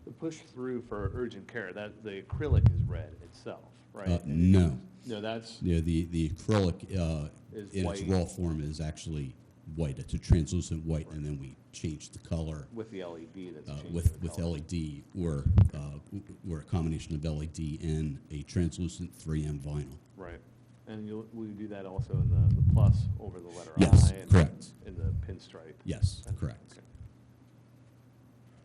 The push-through for urgent care, that the acrylic is red itself, right? No. No, that's, Yeah, the acrylic Is in its white. raw form is actually white. It's a translucent white, and then we change the color with the LED that's changing with the color. LED or a combination of LED and a translucent 3M vinyl. Right. And will you do that also in the plus over the letter Yes, I? And correct. in the pinstripe? Yes, Okay. correct. Okay.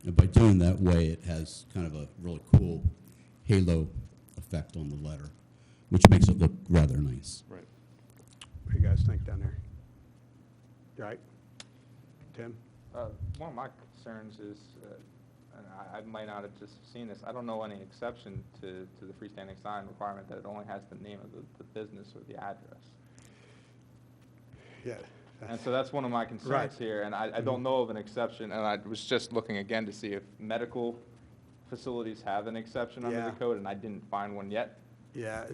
And by doing that way, it has kind of a really cool halo effect on the letter, which makes it look rather nice. Right. What do you guys think down there? You all right? Tim? One of my concerns is, and I might not have just seen this, I don't know any exception to the freestanding sign requirement that it only has the name of the business or the address. Yeah. And so that's one of my concerns Right. here, and I don't know of an exception, and I was just looking again to see if medical facilities have an exception under Yeah. the code, and I didn't find one yet. Yeah,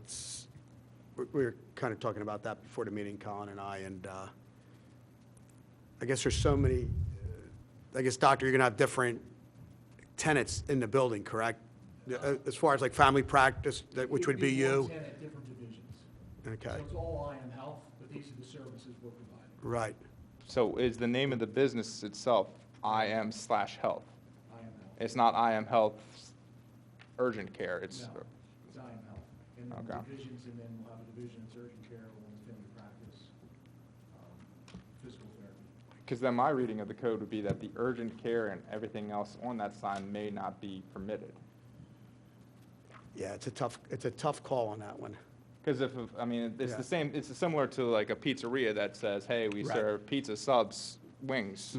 we were kind of talking about that before the meeting, Colin and I, and I guess there's so many, I guess, Doctor, you're going to have different tenants in the building, correct? As far as like family practice, which would be you? One tenant, different divisions. Okay, So it's all I Am Health, but these are the services we're providing. right. So is the name of the business itself IM/Health? I Am Health. It's not IM Health Urgent Care, it's, No, it's I Am Health. And then Okay. divisions, and then we'll have a division that's urgent care, one is family practice, physical therapy. because then my reading of the code would be that the urgent care and everything else on that sign may not be permitted. Yeah, it's a tough call on that one. Because I mean, it's Yeah. the same, it's similar to like a pizzeria that says, hey, we Right. serve pizza subs, wings.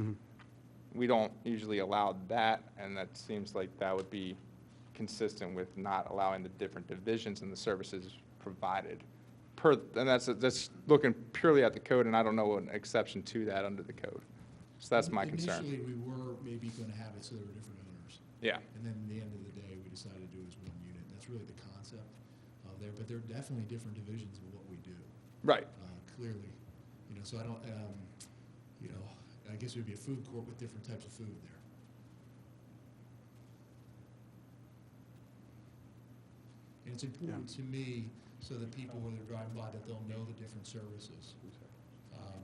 We don't usually allow that, and that seems like that would be consistent with not allowing the different divisions and the services provided. And that's looking purely at the code, and I don't know an exception to that under the code. So that's my concern. Initially, we were maybe going to have it so there were different owners. Yeah. And then at the end of the day, we decided to do it as one unit. That's really the concept there, but there are definitely different divisions of what we do. Right. Clearly, so I don't, I guess it would be a food court with different types of food there. And it's important to me so that people, when they're driving by, that they'll know the different services.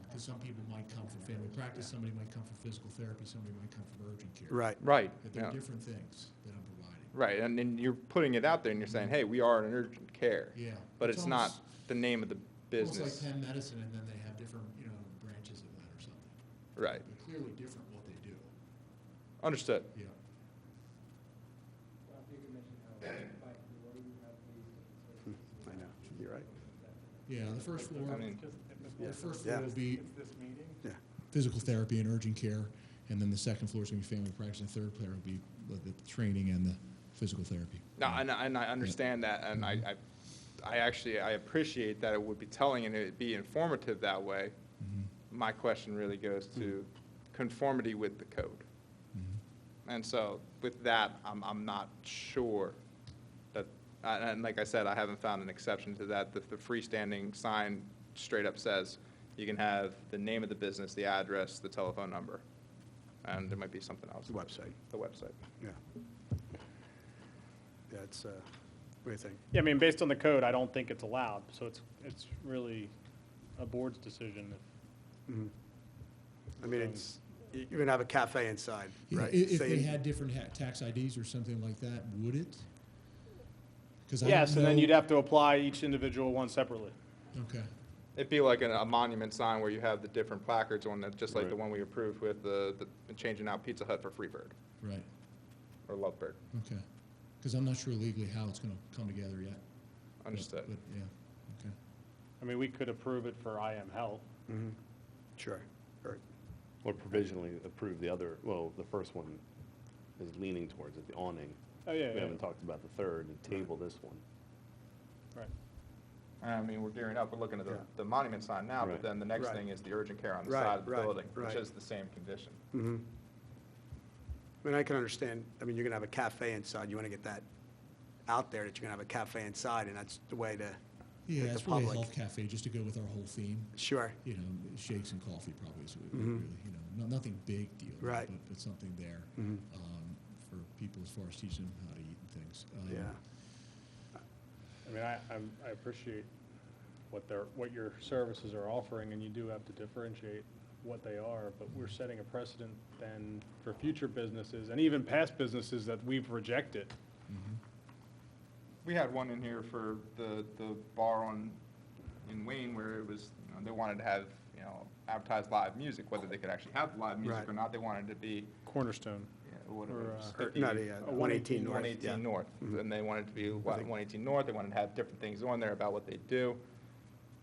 Because some people might come for family practice, somebody might come for physical therapy, somebody might come for urgent care. Right. Right. That there are yeah. different things that I'm providing. Right, and then you're putting it out there and you're saying, hey, we are an urgent care. Yeah. But it's not almost- the name of the Almost business. like Penn Medicine, and then they have different, branches of that or something. Right, They're clearly different what they do. understood. Yeah. I know, you're right. Yeah, the first floor, I mean, the first Yeah. floor will be This meeting? Yeah. physical therapy and urgent care, and then the second floor is going to be family practice, and the third floor will be the training and the physical therapy. no, and I understand that, and I appreciate that it would be telling and it'd be informative that way. My question really goes to conformity with the code. And so with that, I'm not sure that, and like I said, I haven't found an exception to that. The freestanding sign straight up says you can have the name of the business, the address, the telephone number, and there might be something else. The website. The website. Yeah. Yeah, it's, what do you think? Yeah, I mean, based on the code, I don't think it's allowed, so it's really a board's decision. I mean, it's, you're going to have a cafe inside, Yeah, right? If Say- they had different tax IDs or something like that, would it? 'Cause I Yes, don't and then know- you'd have to apply each individual one separately. Okay. It'd be like a monument sign where you have the different placards on it, just like the Right. one we approved with the changing out Pizza Hut for Freebird Right, or Lovebird. okay. Because I'm not sure legally how it's going to come together yet. But- Understood. But, yeah, okay. I mean, we could approve it for IM Health. Sure. Or- Or provisionally approve the other, well, the first one is leaning towards it, the awning. Oh, yeah, We yeah, haven't talked about the third, and table this one. right. I mean, we're gearing up, we're looking at Yeah. the monument sign now, but Right. then the next Right. thing is the urgent care on the Right, side of the right, building, which right. is the same condition. I mean, I can understand, I mean, you're going to have a cafe inside, you want to get that out there, that you're going to have a cafe inside, and that's the way to Yeah, get the it's really a public. health cafe, just to go with our whole theme. Sure, Shakes and coffee probably is really, nothing big deal. Right. But something there for people as far as teaching them how to eat and things. yeah. I mean, I appreciate what your services are offering, and you do have to differentiate what they are, but we're setting a precedent then for future businesses, and even past businesses that we've rejected. We had one in here for the bar in Wayne where it was, they wanted to have, advertised live music, whether they could actually have live music Right. or not. They wanted to be, Cornerstone. whatever, Or, it was, Or 50 not, yeah, 118 North. 118 yeah. North. And they wanted to be, what, 118 North, they wanted to have different things on there about what they do.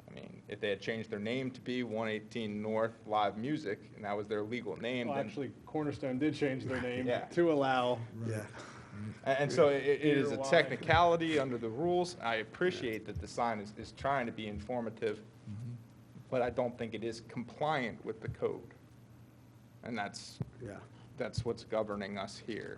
I mean, if they had changed their name to be 118 North Live Music, and that was their legal name, Well, then. actually, Cornerstone did change their name Yeah. to allow. Yeah, And so it is a Why? technicality under the rules. I appreciate that the sign is trying to be informative, but I don't think it is compliant with the code. And that's yeah, what's governing us here.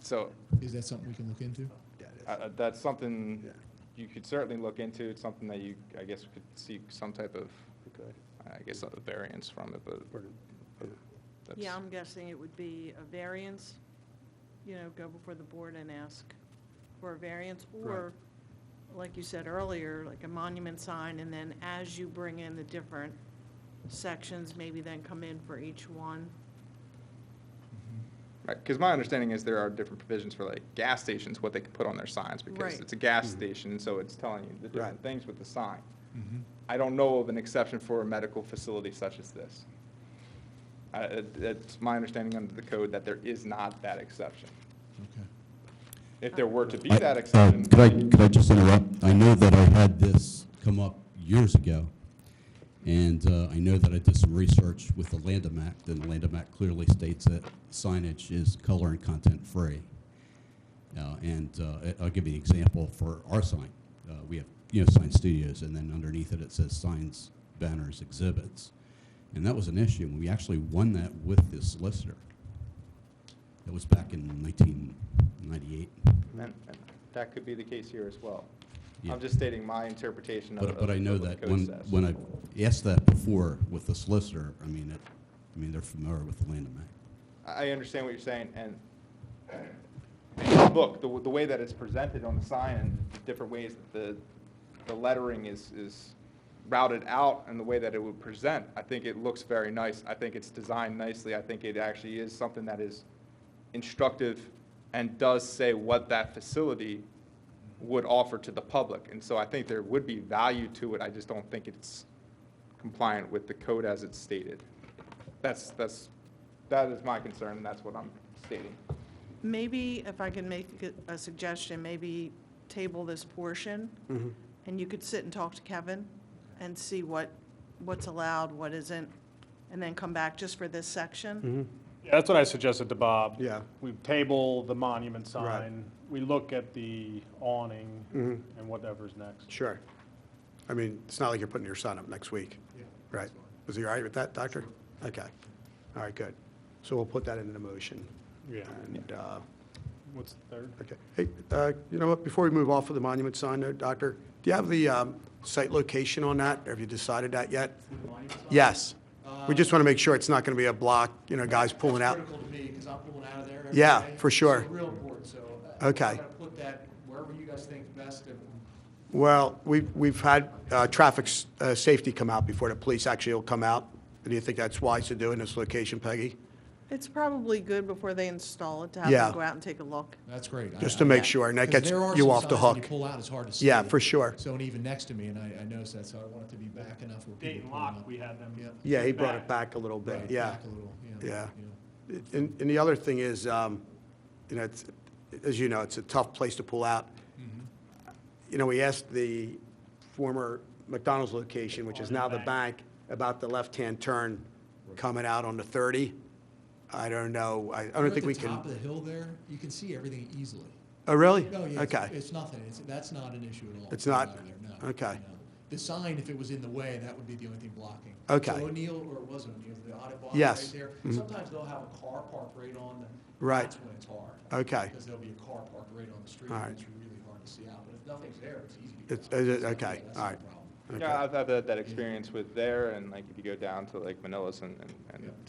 So Is that something we can look into? yeah, it is. that's something Yeah. you could certainly look into. It's something that you, I guess, could seek some type of, Okay. I guess, a variance from it, but that's. Yeah, I'm guessing it would be a variance, go before the board and ask for a variance, or, like you said earlier, like a monument sign, and then as you bring in the different sections, maybe then come in for each one. Because my understanding is there are different provisions for like gas stations, what they can put on their signs, because Right. it's a gas station, so it's telling you the different Right. things with the sign. I don't know of an exception for a medical facility such as this. It's my understanding under the code that there is not that exception. Okay. If there were to be that exception. Could I just interrupt? I know that I had this come up years ago, and I know that I did some research with the Landom Act, and the Landom Act clearly states that signage is color and content free. I'll give you an example for our sign. We have, sign studios, and then underneath it says signs, banners, exhibits. And that was an issue, and we actually won that with the solicitor. That was back in 1998. And that could be the case here as well. Yeah. I'm just stating my interpretation of. But I know of what that the code says. when I asked that before with the solicitor, they're familiar with the Landom Act. I understand what you're saying, and look, the way that it's presented on the sign and the different ways that the lettering is routed out and the way that it would present, I think it looks very nice. I think it's designed nicely. I think it actually is something that is instructive and does say what that facility would offer to the public. And so I think there would be value to it. I just don't think it's compliant with the code as it's stated. That is my concern, and that's what I'm stating. Maybe if I can make a suggestion, maybe table this portion, and you could sit and talk to Kevin and see what's allowed, what isn't, and then come back just for this section. Yeah, that's what I suggested to Bob. Yeah. We table the monument sign, Right. we look at the awning and whatever's next. Sure. I mean, it's not like you're putting your son up next week. Right. Was he all right with that, Doctor? Okay. All right, good. So we'll put that into the motion. Yeah. And, What's the third? okay. Hey, you know what, before we move off of the monument sign though, Doctor, do you have the site location on that? Have you decided that yet? Yes. We just want to make sure it's not going to be a block, you know, guys pulling out. That's critical to me, because I'm pulling out of there every Yeah, day. for sure. It's real important, so. Okay. I'm gonna put that wherever you guys think best. Well, we've had traffic safety come out before the police actually will come out. Do you think that's wise to do in this location, Peggy? It's probably good before they install it to have Yeah. them go out and take a look. That's great. Just to make sure, and that 'Cause gets there are you some off the signs when hook. you pull out, it's hard to see. Yeah, for sure. So, and even next to me, and I noticed that, so I want it to be back enough where people. Dayton pulling Lock, up. we had them. Yep. Yeah, he brought it back a little bit, Right, yeah. back a little, Yeah. yeah. And the other thing is, you know, it's, as you know, it's a tough place to pull out. You know, we asked the former McDonald's location, which is now the bank, about the left-hand turn coming out on the 30. I don't know, I don't think we At the top can. of the hill there, you can see everything easily. Oh, really? No, yeah, Okay. it's nothing. That's not an issue at all. It's not? Out of there, no, Okay. no. The sign, if it was in the way, that would be the only thing blocking. Okay. So O'Neill, or it was O'Neill, the Audubon Yes. right there, sometimes they'll have a car parked right on the. Right. That's when it's hard. Okay. Because there'll be a car parked right on the street, All right. and it's really hard to see out. But if nothing's there, it's easy to It's, get out. is it, So, okay, yeah, that's all no right. problem. Okay. Yeah, I've had that experience with there, and like if you go down to like Manilas and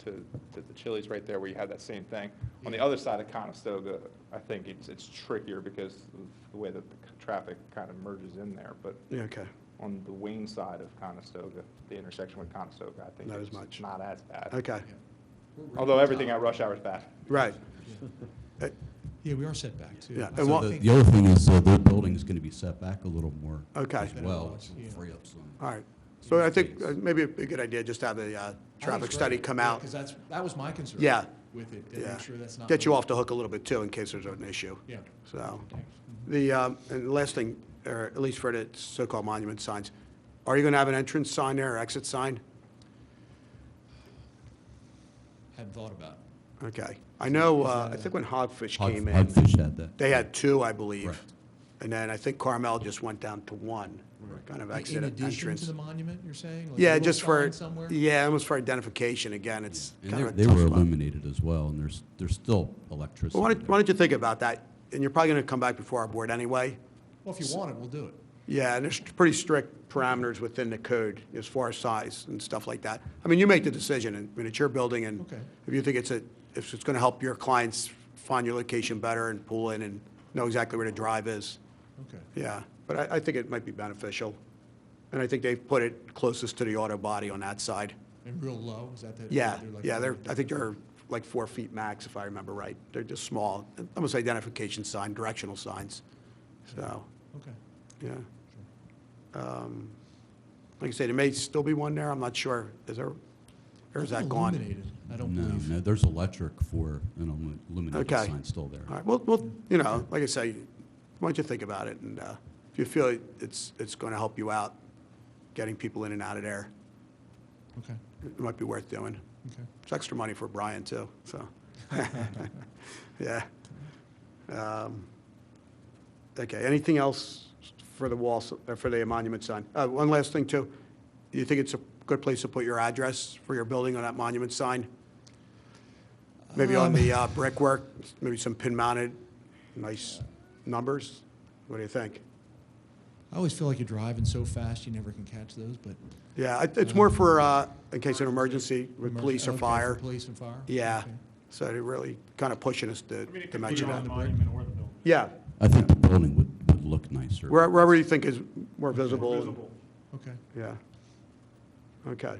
to the Chili's right there where you have that same thing. On the other side of Conestoga, I think it's trickier because of the way that the traffic kind of merges in there. But Yeah, okay. on the Wayne side of Conestoga, the intersection with Conestoga, I think Not as it's much. not as bad. Okay, We're right Although on everything top. at rush hour is bad. right. Yeah, we are set back too. Yeah, and So what- I The think- the other thing is, their building is going to be set back a little more Okay. as well, Better so yeah. free up some. All right. So I think maybe a good idea just to have the traffic study come out. Because that was my concern. Yeah. With it, to Yeah. make sure that's not. Get you off the hook a little bit too in case there's an issue. Yeah. So, and the last thing, or at least for the so-called monument signs, are you going to have an entrance sign there or exit sign? Hadn't thought about it. Okay. I know, I think when Hogfish came in, Hogfish had that. they had two, I believe. Correct. And then I think Carmel just went down to one, kind of exit In and addition to entrance. the monument, you're saying? Like a Yeah, little just for, sign somewhere? yeah, almost for identification again. It's And kind of a they tough were spot. illuminated as well, and there's still electricity. Well, why there. don't you think about that? And you're probably going to come back before our board anyway. Well, if you want it, we'll do it. Yeah, and there's pretty strict parameters within the code as far as size and stuff like that. I mean, you make the decision, and I mean, it's your building, and Okay. if you think if it's going to help your clients find your location better and pull in and know exactly where the drive is, Okay. yeah. But I think it might be beneficial. And I think they've put it closest to the auto body on that side. And real low, is that the? Yeah, like- yeah, I think they're like 4 feet max, if I remember right. They're just small, almost identification sign, directional signs. So, Okay. yeah. Like I say, there may still be one there, I'm not sure. Is there, or is that gone? Illuminated, I don't No, believe. no, there's electric for an illuminated Okay. sign still there. All right, well, you know, like I say, why don't you think about it? And if you feel it's going to help you out, getting people in and out of there, Okay, it might be worth doing. okay. It's extra money for Brian, too, so. Yeah. Okay, anything else for the walls, for the monument sign? One last thing, too. Do you think it's a good place to put your address for your building on that monument sign? Maybe on the brickwork, maybe some pin-mounted, nice numbers? What do you think? I always feel like you're driving so fast, you never can catch those, but. Yeah, it's more for, in case of an emergency with police or Okay, for fire. Police and fire? Yeah, Okay. so they're really kind of pushing us to I mean, it could be mention on that. the monument or the building. Yeah, I think the building would look nicer. wherever you think is more visible. Visible. Okay. Yeah. Okay.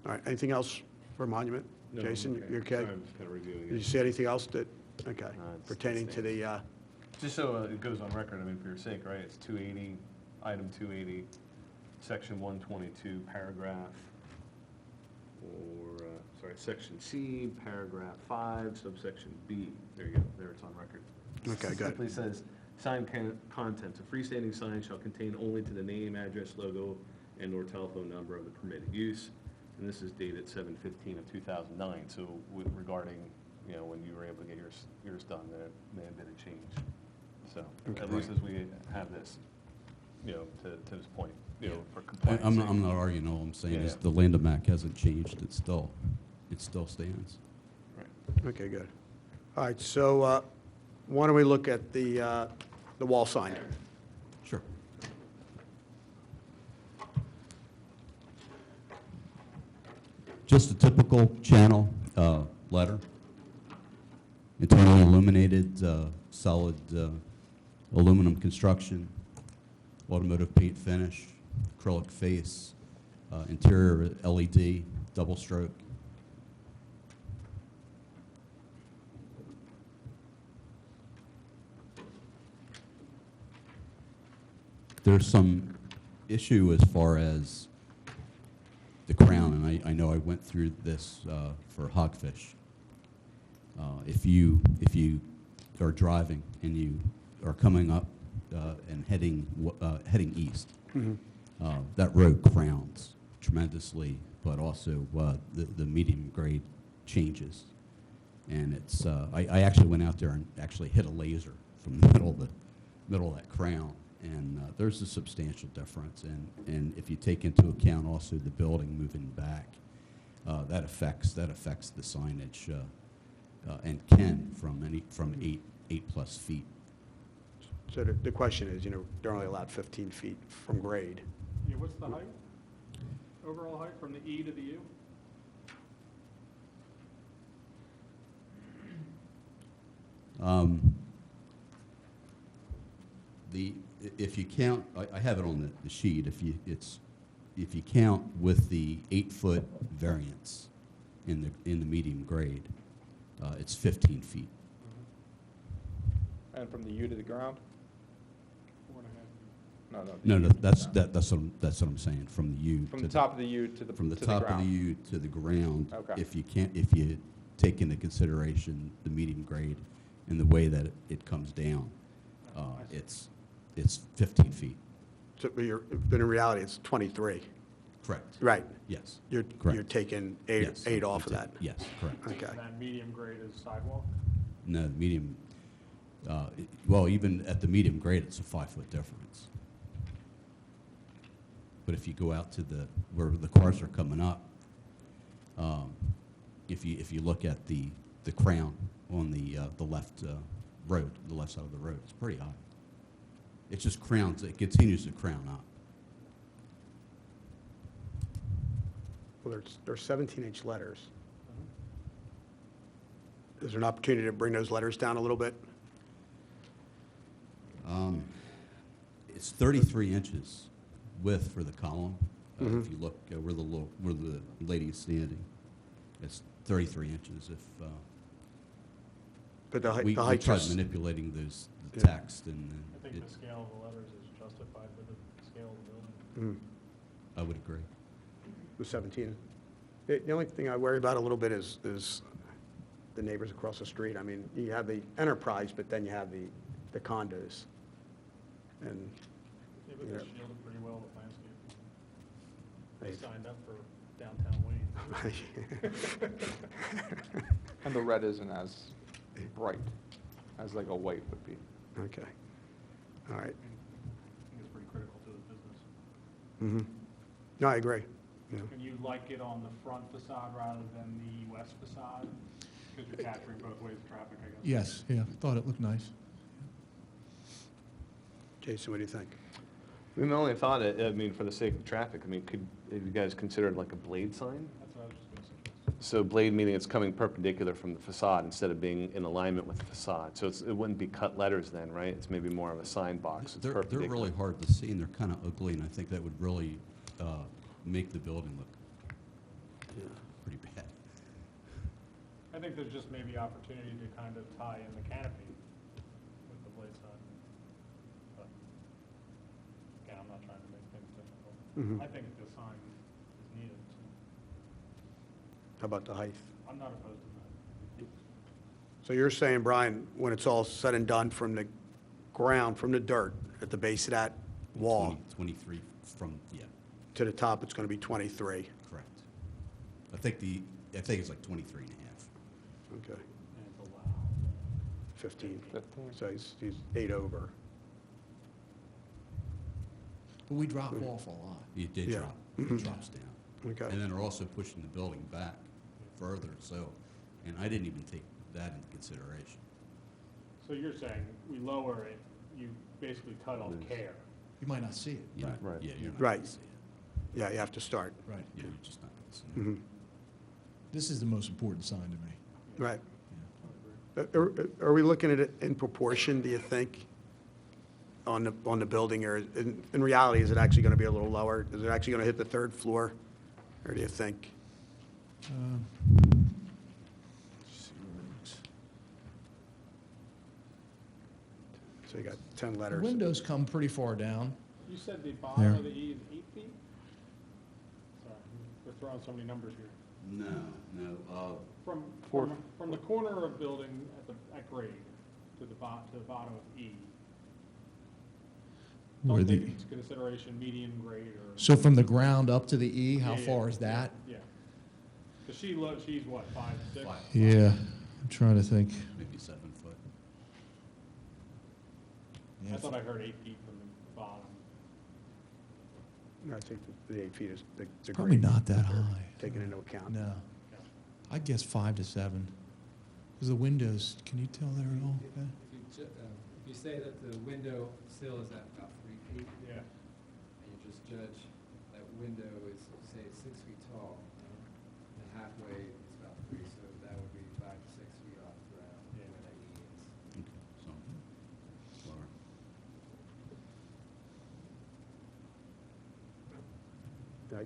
All right, anything else for monument? No, Jason, okay. you're okay? Sorry, I'm just kind of reviewing Did you it. see anything else that, okay, It's pertaining to the, Just so it goes on record, I mean, for your sake, right, it's 280, item 280, section 122, paragraph, or, sorry, section C, paragraph 5, subsection B. There you go, there it's on record. Okay, good. Simply says, sign contents, a freestanding sign shall contain only to the name, address, logo, and/or telephone number of the permitted use. And this is dated 7/15 of 2009, so regarding, you know, when you were able to get yours done, there may have been a change. So, at least as we have this, you know, to this point, you know, for compliance. I'm not arguing, all I'm saying is Yeah. the Landomac hasn't changed, it still stands. Right. okay, good. All right, so why don't we look at the wall sign? Sure. Just a typical channel letter. Internally illuminated, solid aluminum construction, automotive paint finish, acrylic face, interior LED, double stroke. There's some issue as far as the crown, and I know I went through this for hogfish. If you are driving and you are coming up and heading east, that road crowns tremendously, but also the medium grade changes, and it's I actually went out there and actually hit a laser from the middle of that crown. And there's a substantial difference, and if you take into account also the building moving back, that affects the signage, and can from 8+ feet. So the question is, you know, they're only allowed 15 feet from grade. Yeah, what's the height? Overall height from the E to the U? If you count, I have it on the sheet. If you count with the 8-foot variance in the medium grade, it's 15 feet. And from the U to the ground? 4.5. No. No, that's what I'm saying. From the U From to the top of the U to the from the to top of the ground. U to the ground. Okay. If you take into consideration the medium grade and the way that it comes down, it's 15 feet. So, but in reality, it's 23. Correct. Right. Yes. You're Correct. taking Yes. eight off of that. Yes, correct. Okay. And that medium grade is sidewalk? No, the medium, well, even at the medium grade, it's a 5-foot difference. But if you go out to where the cars are coming up, if you look at the crown on the left road, the left side of the road, it's pretty high. It just crowns, it continues to crown up. Well, there's 17-inch letters. Is there an opportunity to bring those letters down a little bit? It's 33 inches width for the column. If you look where the lady is standing, it's 33 inches. If But the we height tried just, manipulating the Yeah. text, and I think the scale of the letters is justified with the scale of the building. I would agree. was 17. The only thing I worry about a little bit is the neighbors across the street. I mean, you have the enterprise, but then you have the condos. And Yeah, but Yeah. they shielded pretty well with landscape. They They- signed up for downtown Wayne. And the red isn't as bright as like a white would be. Okay. All right. I think it's pretty critical to the business. No, I agree. Yeah. And you like it on the front facade rather than the west facade? Because you're capturing both ways of traffic, I guess. Yes, yeah, thought it looked nice. Jason, what do you think? I mean, my only thought, I mean, for the sake of traffic, I mean, have you guys considered like a blade sign? That's what I was just going to suggest. So blade meaning it's coming perpendicular from the facade instead of being in alignment with the facade. So it wouldn't be cut letters then, right? It's maybe more of a sign box. It's They're perpendicular. really hard to see, and they're kind of ugly, and I think that would really make the building look pretty bad. I think there's just maybe opportunity to kind of tie in the canopy with the blade sign. But again, I'm not trying to make things difficult. I think the sign is needed. How about the height? I'm not opposed to that. So you're saying, Brian, when it's all said and done, from the ground, from the dirt, at the base of that wall 23 from, yeah, to the top, it's going to be 23? correct. I think it's like 23 and a half. Okay, And it's allowed. 15. So he's 8 over. But we drop off a lot. It did Yeah. drop. It drops down. Okay. And then they're also pushing the building back further, so, and I didn't even take that into consideration. So you're saying we lower it, you basically cut off care. You might not see it. You know, Right. Yeah, you're not Right. gonna see it. Yeah, you have to start. Right. Yeah, you're just not gonna see it. This is the most important sign to me. Right. Are we looking at it in proportion, do you think, on the building? Or in reality, is it actually going to be a little lower? Is it actually going to hit the third floor? Or do you think? So you got 10 The letters. windows come pretty far down. You said the bottom of the E is 8 feet? Sorry, we're throwing so many numbers here. No. From the corner of building at grade to the bottom of E. Where Don't the- take into consideration median grade or. So from the ground up to the E, how Yeah, yeah, far is that? Yeah. Because she's what, 5, 6? Yeah, I'm trying to think. Maybe 7 foot. I thought I heard 8 feet from the bottom. I think the 8 feet is the Probably grade not that high. taken into account. No. I guess 5 to 7. Because the windows, can you tell there at all? Ben? If you say that the window sill is at about 3 feet, Yeah. and you just judge that window is, say, it's 6 feet tall, and halfway is about 3, so that would be 5 to 6 feet off the ground, Yeah. where that E is. Okay, so, lower.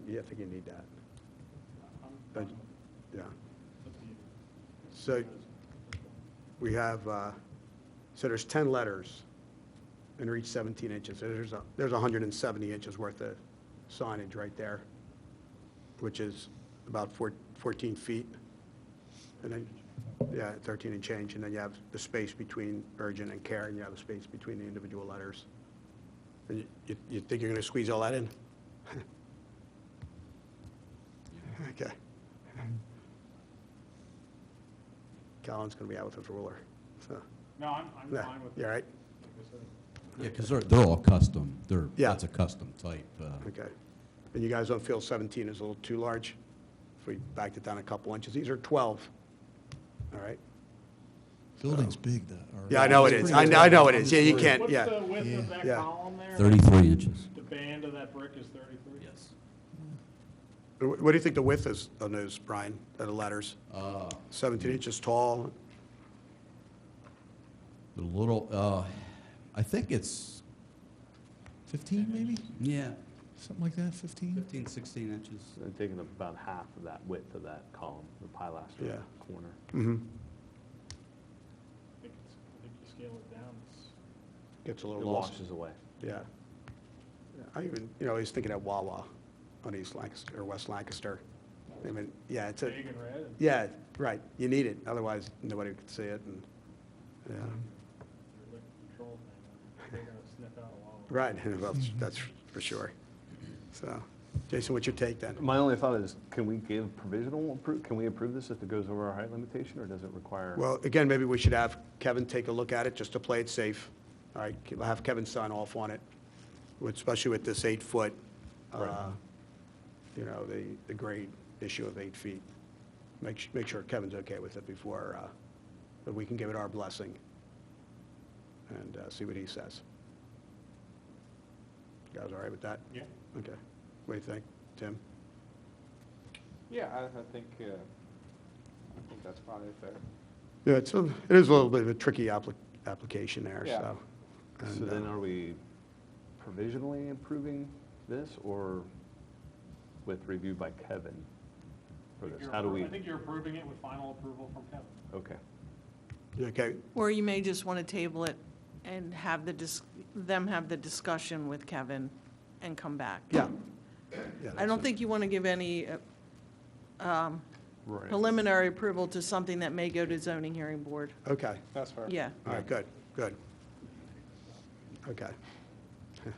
Yeah, I think you need that. I'm But- fine with Yeah. it. Up to you. So we have, so there's 10 letters, and they're each 17 inches. So there's 170 inches worth of signage right there, which is about 14 feet. And then, yeah, 13 and change. And then you have the space between urgent and care, and you have the space between the individual letters. And you think you're going to squeeze all that in? Okay. Colin's going to be out with his ruler, so. No, I'm Yeah, fine with it. you all right? Like I said. Yeah, because they're all custom. Yeah. That's a custom type. Okay. And you guys don't feel 17 is a little too large? If we backed it down a couple inches, these are 12. All right? Building's big, though. or- Yeah, I know it is. I know it is. Yeah, you can't, What's yeah. the width of that Yeah. column there? 33 inches. The band of that brick is 33? Yes. What do you think the width is on those, Brian, of the letters? 17 inches tall? A little, I think it's, 15 maybe? yeah, Something like that, 15? 15, 16 inches. I'm taking about half of that width of that column, the pilaster Yeah. corner. Mm-hmm. I think you scale it down, it's Gets a It little lost. washes away. Yeah. Yeah, I even, I was thinking of Wawa on East Lancaster, or West Lancaster. I mean, yeah, it's a, big and red. And yeah, right. You need it, otherwise nobody could see it, and, yeah. your liquid control thing, they're gonna sniff out a wall. Right, well, that's for sure. So, Jason, what's your take then? My only thought is, can we give provisional can we approve this if it goes over our height limitation, or does it require? Well, again, maybe we should have Kevin take a look at it, just to play it safe. All right, have Kevin sign off on it, especially with this 8-foot, the grade issue of 8 feet. Make sure Kevin's okay with it before, that we can give it our blessing and see what he says. You guys all right with that? Yeah. Okay. What do you think, Tim? Yeah, I think I think that's probably fair. Yeah, it is a little bit of a tricky application there, Yeah. so. So and, then are we provisionally approving this or with review by Kevin for this? How do we, I think you're approving it with final approval from Kevin. okay. Okay, Or you may just want to table it and have them have the discussion with Kevin and come back. yeah. Yeah, I don't think you want to give any Right. preliminary approval to something that may go to zoning hearing board. Okay, That's fair. Yeah. all right, good, good. Okay. All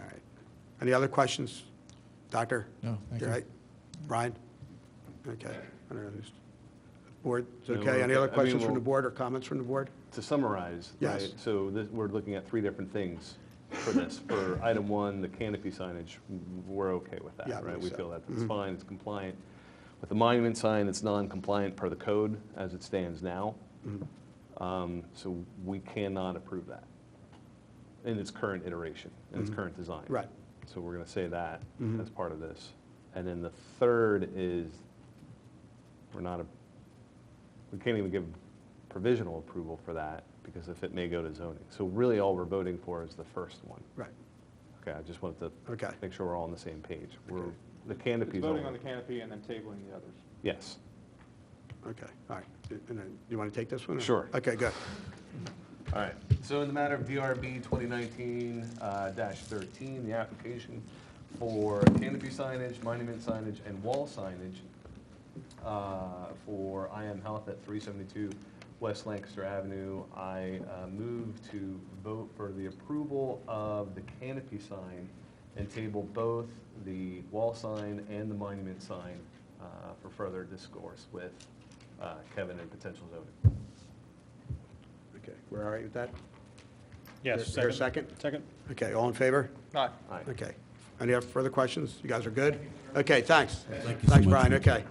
right. Any other questions? Doctor? No, thank you. Right? Brian? Okay. I don't know who's, board, is it No, okay? we're Any okay. other I mean, questions from the we'll- board or comments from the board? To summarize, Yes. right, so we're looking at 3 different things for this. For item 1, the canopy signage, we're okay with Yeah, I that, right? think We so. feel that it's fine, it's compliant. With the monument sign, it's non-compliant per the code as it stands now. So we cannot approve that in its current iteration, in its current design. Right. So we're going to say that as part of this. And then the third is, we can't even give provisional approval for that because if it may go to zoning. So really all we're voting for is the first one. Right. Okay, I just wanted to Okay. make sure we're all on the same page. The canopy's It's voting only- on the canopy and then tabling the others. Yes. Okay, all right. And then, you want to take this one? or- Sure. Okay, good. All right, so in the matter of DRB 2019-13, the application for canopy signage, monument signage, and wall signage for I Am Health at 372 West Lancaster Avenue, I move to vote for the approval of the canopy sign and table both the wall sign and the monument sign for further discourse with Kevin and potential zoning. Okay, we're all right with that? Yes, Is there a second? Second. Okay, all in favor? Aye. Aye. Okay. Any other further questions? You guys are good? Okay, thanks. Thanks, Brian, okay.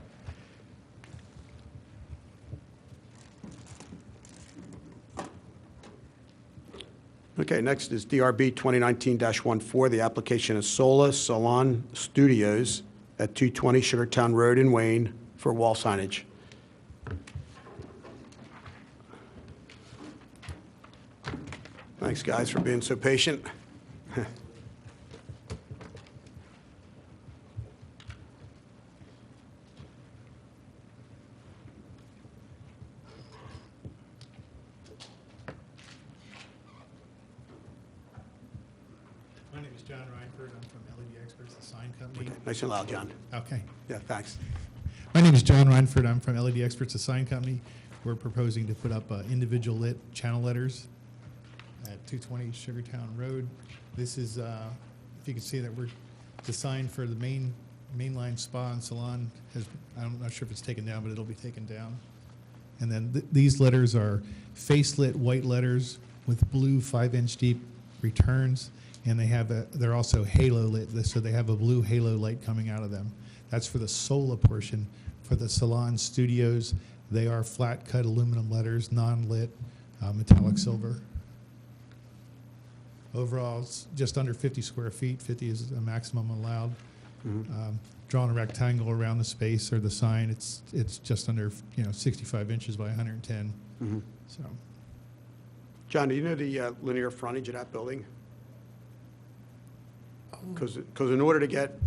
Okay, next is DRB 2019-14. The application is Sola Salon Studios at 220 Sugartown Road in Wayne for wall signage. Thanks, guys, for being so patient. My name is John Reinford. I'm from LED Experts, the sign company. Nice and loud, John. Okay. Yeah, thanks. My name is John Reinford. I'm from LED Experts, the sign company. We're proposing to put up individual lit channel letters at 220 Sugartown Road. This is, if you can see that we're, the sign for the mainline spa and salon has, I'm not sure if it's taken down, but it'll be taken down. And then these letters are face lit white letters with blue 5-inch deep returns, and they're also halo lit, so they have a blue halo light coming out of them. That's for the Sola portion. For the salon studios, they are flat cut aluminum letters, non-lit, metallic silver. Overall, it's just under 50 square feet. 50 is the maximum allowed. Drawn a rectangle around the space or the sign. It's just under 65 inches by 110. So John, do you know the linear frontage of that building? Because in order to get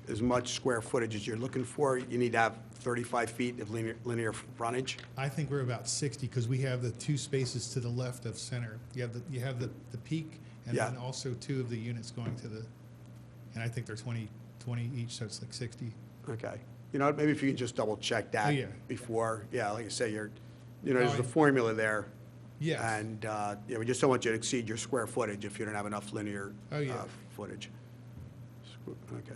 as much square footage as you're looking for, you need to have 35 feet of linear frontage. I think we're about 60 because we have the 2 spaces to the left of center. You have the peak and Yeah. then also 2 of the units going to the, and I think they're 20 each, so it's like 60. Okay. You know, maybe if you can just double check that Oh, yeah. before, like I say, there's Oh, the I- formula there. Yes. And, we just don't want you to exceed your square footage if you don't have enough linear Oh, yeah. footage. Okay.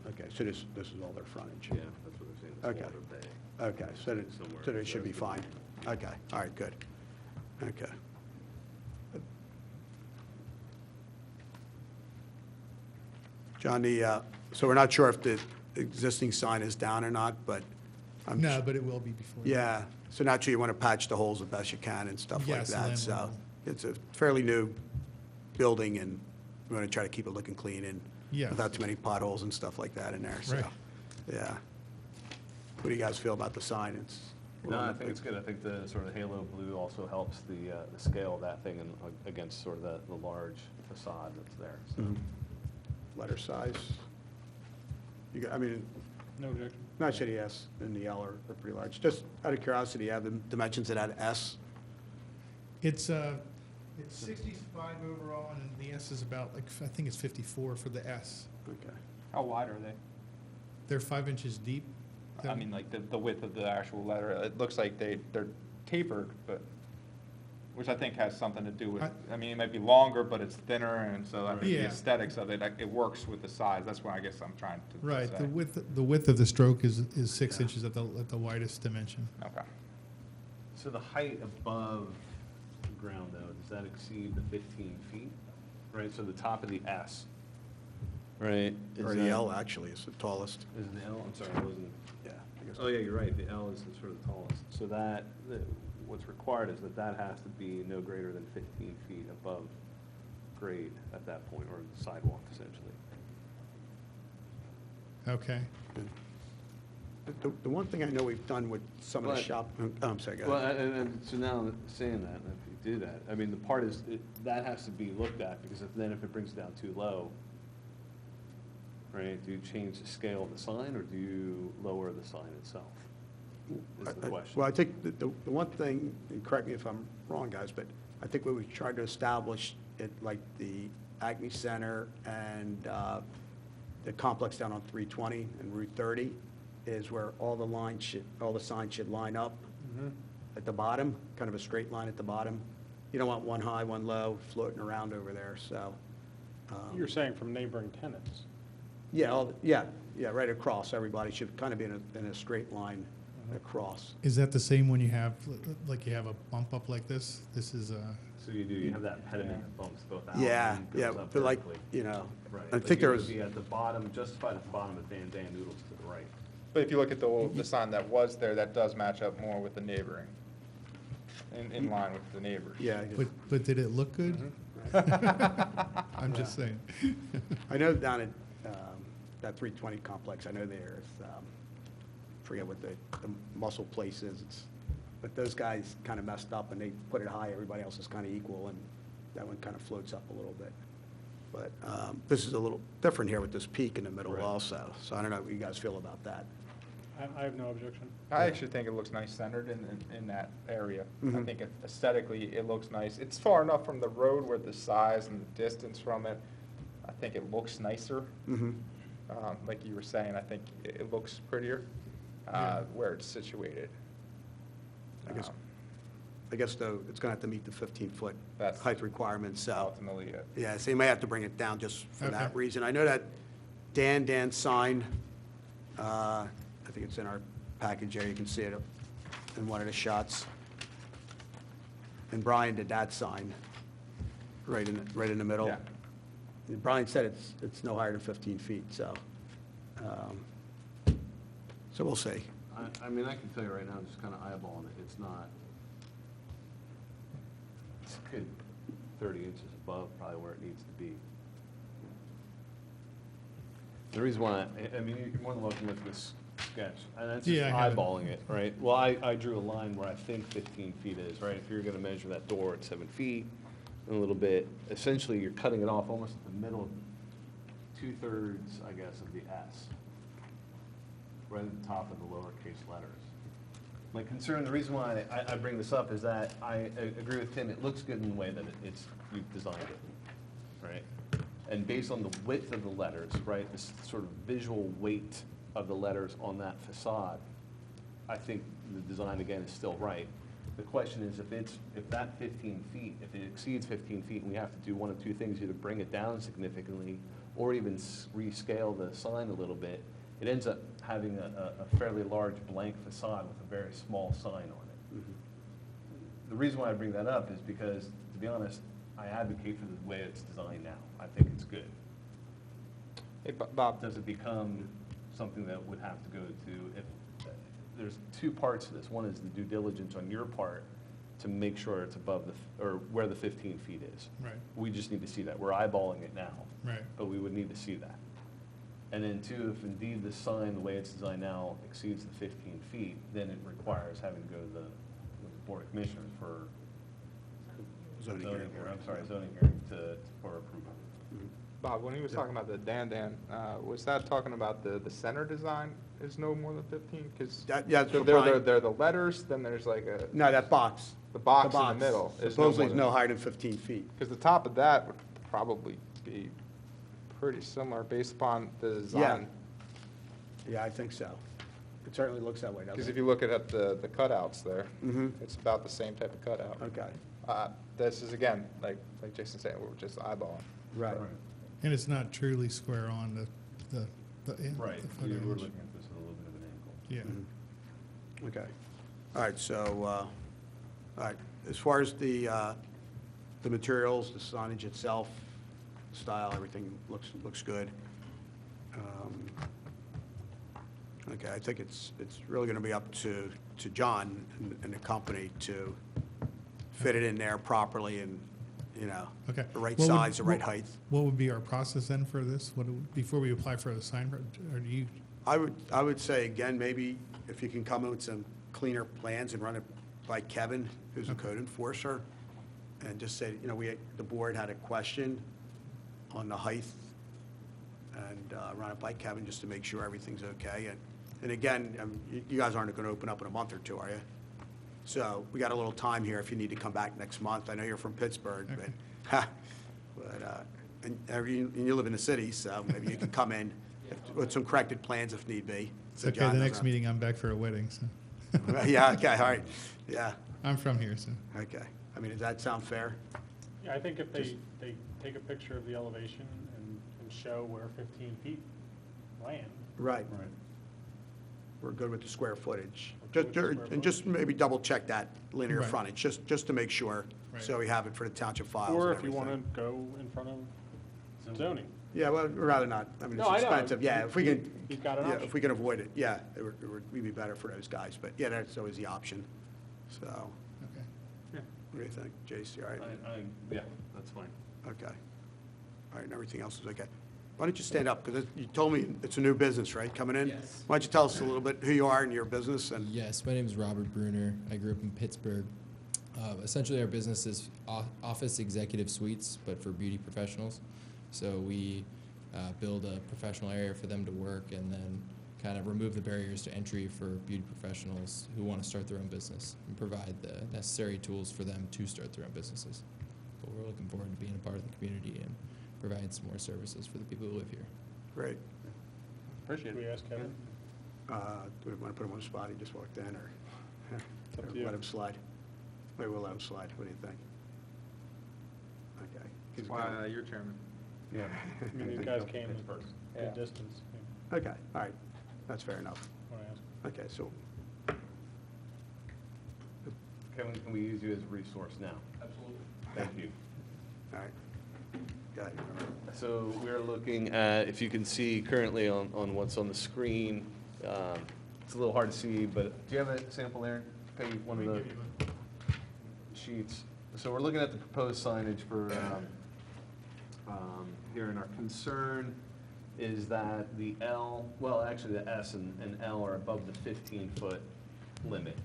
Okay, so this is all their frontage? Yeah, that's what they're saying. Okay. It's Walter Bay. Okay, so they should be fine. Okay, all right, good. Okay. John, so we're not sure if the existing sign is down or not, but No, but it will be before. Yeah, so naturally you want to patch the holes the best you can and stuff like Yes, that. and So then it's a fairly new building, and we want to try to keep it looking clean and Yes. without too many potholes and stuff like that in there, so, Right. yeah. What do you guys feel about the sign? It's No, I think it's good. I think the sort of halo blue also helps the scale of that thing and against sort of the large facade that's there. So. letter size. You got, I mean, No objection. not shitty S and the L are pretty large. Just out of curiosity, you have the dimensions of that S? It's 65 overall, and the S is about, like, I think it's 54 for the S. Okay. How wide are they? They're 5 inches deep. I mean, like the width of the actual letter, it looks like they're tapered, but, which I think has something to do with, I mean, it might be longer, but it's thinner, and so I mean, the Yeah. aesthetics of it, like, it works with the size. That's what I guess I'm trying to Right, say. the width of the stroke is 6 inches at the widest dimension. Okay. So the height above ground, though, does that exceed the 15 feet? Right, so the top of the S, right? Or the L, actually, is the tallest. Is the L, I'm sorry, I wasn't. Yeah. I guess. Oh, yeah, you're right, the L is the sort of tallest. So what's required is that has to be no greater than 15 feet above grade at that point, or the sidewalk, essentially. Okay. The one thing I know we've done with some of the But- shop, oh, I'm sorry, go Well, ahead. and so now saying that, if you do that, I mean, the part is, that has to be looked at, because if it brings it down too low, right, do you change the scale of the sign, or do you lower the sign itself? Is the question. Well, I think the one thing, and correct me if I'm wrong, guys, but I think what we tried to establish at like the Acme Center and the complex down on 320 and Route 30 is where all the signs should line up at the bottom, kind of a straight line at the bottom. You don't want one high, one low, floating around over there, so. You're saying from neighboring tenants? Yeah, right across. Everybody should kind of be in a straight line across. Is that the same when you have, like, you have a bump up like this? This is So you have that pediment that bumps both out. Yeah, and goes yeah, up but like, vertically. you know, Right. I Like think you there would was, be at the bottom, justified at the bottom of Van Dan Noodles to the right. But if you look at the sign that was there, that does match up more with the neighboring, in line with the neighbors. yeah. but did it look good? I'm just saying. I know down at that 320 complex, I know there's, forget what the muscle place is. But those guys kind of messed up and they put it high. Everybody else is kind of equal, and that one kind of floats up a little bit. But this is a little different here with this peak in the middle Right. also. So I don't know what you guys feel about that. I have no objection. I actually think it looks nice centered in that area. I Mhm. think aesthetically, it looks nice. It's far enough from the road where the size and the distance from it, I think it looks nicer. Mhm. Like you were saying, I think it looks prettier where it's situated. I guess, though, it's going to have to meet the 15-foot That's height requirements, so. Ultimately, Yeah, so you may have to bring it down just for that Okay. reason. I know that Dan sign, I think it's in our package there, you can see it in one of the shots. And Brian did that sign, right in the middle. Yeah. And Brian said it's no higher than 15 feet, so we'll see. I mean, I can tell you right now, just kind of eyeballing it, it's not, it's a good 30 inches above probably where it needs to be. The reason why, I mean, you're more than welcome to look at this sketch, and that's just Yeah, I have it. eyeballing it, right? Well, I drew a line where I think 15 feet is, right? If you're gonna measure that door at 7 feet and a little bit, essentially you're cutting it off almost at the middle, 2/3, I guess, of the S. Right at the top of the lowercase letters. My concern, the reason why I bring this up is that I agree with Tim, it looks good in the way that you've designed it, right? And based on the width of the letters, right, this sort of visual weight of the letters on that facade, I think the design, again, is still right. The question is, if that 15 feet, if it exceeds 15 feet, and we have to do one of two things, either bring it down significantly or even rescale the sign a little bit, it ends up having a fairly large blank facade with a very small sign on it. Mm-hmm. The reason why I bring that up is because, to be honest, I advocate for the way it's designed now. I think it's good. Hey, Bob, Does it become something that would have to go to, if, there's two parts to this. One is the due diligence on your part to make sure it's above or where the 15 feet is. Right, We just need to see that. We're eyeballing it now, right. but we would need to see that. And then two, if indeed the sign, the way it's designed now, exceeds the 15 feet, then it requires having to go to the Board of Commissioners for Zoning zoning hearing. hearing, I'm sorry, zoning hearing for approval. Bob, when he was talking about the Dan, was that talking about the center design is no more than 15? Because Yeah, there are the letters, then there's like No, that box. the box in the middle. is Supposedly more is no than- higher than 15 feet. Because the top of that would probably be pretty similar based upon the design. Yeah, I think so. It certainly looks that way, Because doesn't if it? you look at the cutouts there, Mhm. it's about the same type of cutout. Okay, This is, again, like Jason said, we're just eyeballing. right. And it's not truly square on the Right, the we photo were image. looking at this at a little bit of an angle. Yeah. Okay. All right, so, all right, as far as the materials, the signage itself, style, everything looks good. Okay, I think it's really going to be up to John and the company to fit it in there properly and, you know, Okay. the right What would- size, the right what- height. What would be our process then for this? Before we apply for the sign, or do you, I would say, again, maybe if you can come in with some cleaner plans and run it by Kevin, who's a code enforcer, and just say, you know, the board had a question on the height, and run it by Kevin just to make sure everything's okay. And again, you guys aren't going to open up in a month or two, are you? So we got a little time here if you need to come back next month. I know you're from Pittsburgh, and you live in the city, so maybe you can come in with some corrected plans if need be. it's So okay, John the next doesn't- meeting I'm back for a wedding, so. Yeah, okay, all right, yeah, I'm from here, so. okay. I mean, does that sound fair? Yeah, I think if they take a picture of the elevation and show where 15 feet land. Right. Right. We're good with the square footage. We're good with the square And just footage. maybe double check that linear Right. frontage, just to make sure, so Right. we have it for the township files Or and if you want everything. to go in front of zoning. Yeah, well, we'd rather not. I mean, No, I it's know. expensive. Yeah, if we can, You've got an yeah, option. if we can avoid it, yeah, we'd be better for those guys. But yeah, that's always the option. So, Okay. what do you think, Jace? You all right? Yeah, that's fine. Okay. All right, and everything else is okay. Why don't you stand up, because you told me it's a new business, right, coming in? Yes. Why don't you tell us a little bit who you are and your business, and, Yes, my name is Robert Bruner. I grew up in Pittsburgh. Essentially, our business is office executive suites, but for beauty professionals. So we build a professional area for them to work and then kind of remove the barriers to entry for beauty professionals who want to start their own business and provide the necessary tools for them to start their own businesses. But we're looking forward to being a part of the community and providing some more services for the people who live here. great. Appreciate Should we ask Kevin? Do we want to put him on the spot? He just walked in, or up or to you. let him slide? Maybe we'll let him slide. What do you think? Okay. That's why you're chairman. Yeah. I mean, these guys came Pittsburgh. a Yeah. good distance. Okay, all right. That's fair enough. Want to ask? Okay, so, Kevin, can we use you as a resource now? Absolutely. Thank you. all right. Got it. So we're looking at, if you can see currently on what's on the screen, it's a little hard to see, but do you have a sample, Aaron? Peggy, one of the sheets. So we're looking at the proposed signage for, here, and our concern is that the L, well, actually the S and L are above the 15-foot limit.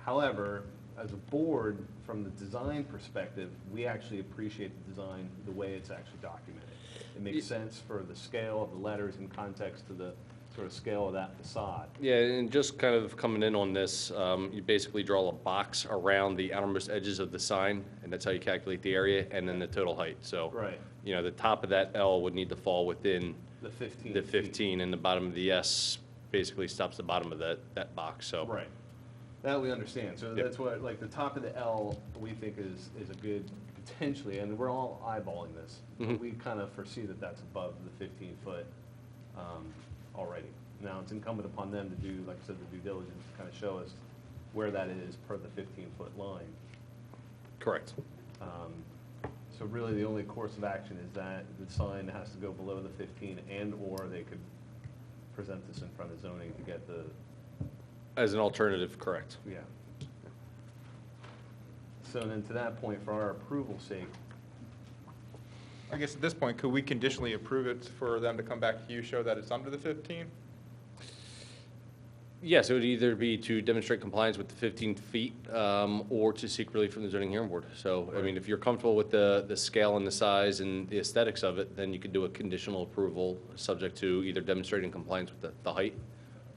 However, as a board, from the design perspective, we actually appreciate the design, the way it's actually documented. It makes sense for the scale of the letters in context to the sort of scale of that facade. Yeah, and just kind of coming in on this, you basically draw a box around the outermost edges of the sign, and that's how you calculate the area, and then the total height. So, Right. you know, the top of that L would need to fall within The 15 the feet. 15, and the bottom of the S basically stops the bottom of that box, so. Right. That we understand. So Yep. that's what, like, the top of the L, we think is a good, potentially, and we're all eyeballing this. Mhm. We kind of foresee that that's above the 15-foot already. Now, it's incumbent upon them to do, like I said, the due diligence to kind of show us where that is per the 15-foot line. Correct. So really, the only course of action is that the sign has to go below the 15, and/or they could present this in front of zoning to get the, As an alternative, correct. yeah. So then to that point, for our approval's sake, I guess at this point, could we conditionally approve it for them to come back to you, show that it's under the 15? Yes, it would either be to demonstrate compliance with the 15 feet or to seek relief from the zoning hearing board. So, I mean, if you're comfortable with the scale and the size and the aesthetics of it, then you could do a conditional approval subject to either demonstrating compliance with the height,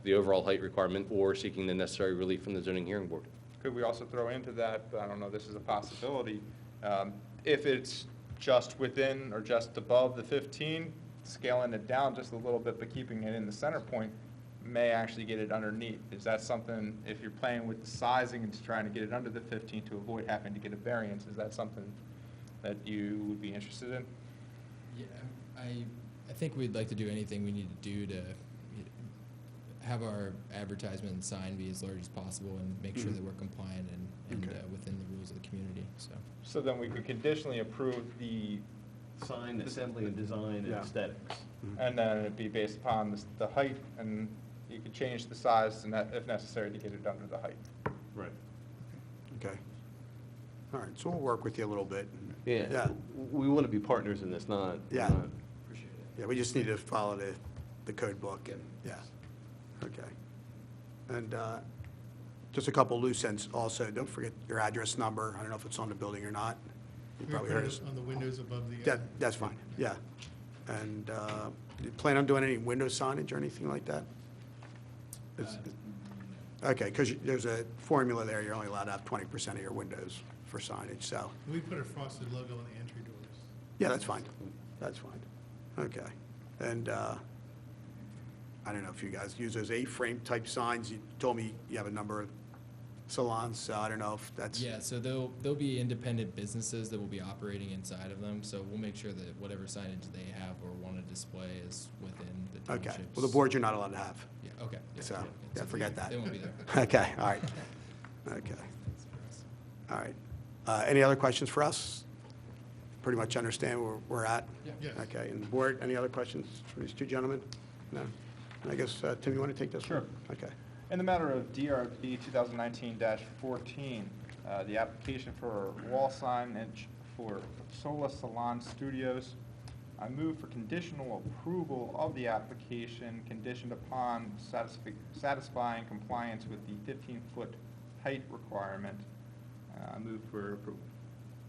the overall height requirement, or seeking the necessary relief from the zoning hearing board. Could we also throw into that, I don't know, this is a possibility, if it's just within or just above the 15, scaling it down just a little bit, but keeping it in the center point may actually get it underneath. Is that something, if you're playing with the sizing and just trying to get it under the 15 to avoid having to get a variance, is that something that you would be interested in? Yeah, I think we'd like to do anything we need to do to have our advertisement and sign be as large as possible and make sure that we're compliant and Okay. Within the rules of the community, so. So then we could conditionally approve the, sign, assembly, and design, and Yeah. aesthetics. and then it'd be based upon the height, and you could change the size and that, if necessary, to get it under the height. Right. Okay. All right, so we'll work with you a little bit. Yeah. Yeah. We want to be partners in this, not. Yeah. not- Yeah, we just need to follow the code book, and, yeah. Okay. And just a couple loose ends also, don't forget your address number. I don't know if it's on the building or not. You We probably put heard it us. on the windows above the. That's fine, yeah. And you plan on doing any window signage or anything like that? Okay, because there's a formula there, you're only allowed to have 20% of your windows for signage, so, We put a frosted logo on the entry doors. yeah, that's fine. That's fine. Okay. And I don't know if you guys use those A-frame type signs. You told me you have a number of salons, so I don't know if that's. Yeah, so there'll be independent businesses that will be operating inside of them, so we'll make sure that whatever signage they have or want to display is within the Okay. townships. Well, the board you're not allowed to have. Yeah, okay. So, yeah, yeah, forget that. They won't be there. Okay, all right. Okay, all right. Any other questions for us? Pretty much understand where we're at? Yeah. Yes. Okay, and the board, any other questions for these two gentlemen? No? I guess, Tim, you want to take this one? Sure. Okay. In the matter of DRB 2019-14, the application for wall signage for Sola Salon Studios, I move for conditional approval of the application conditioned upon satisfying compliance with the 15-foot height requirement. I move for approval.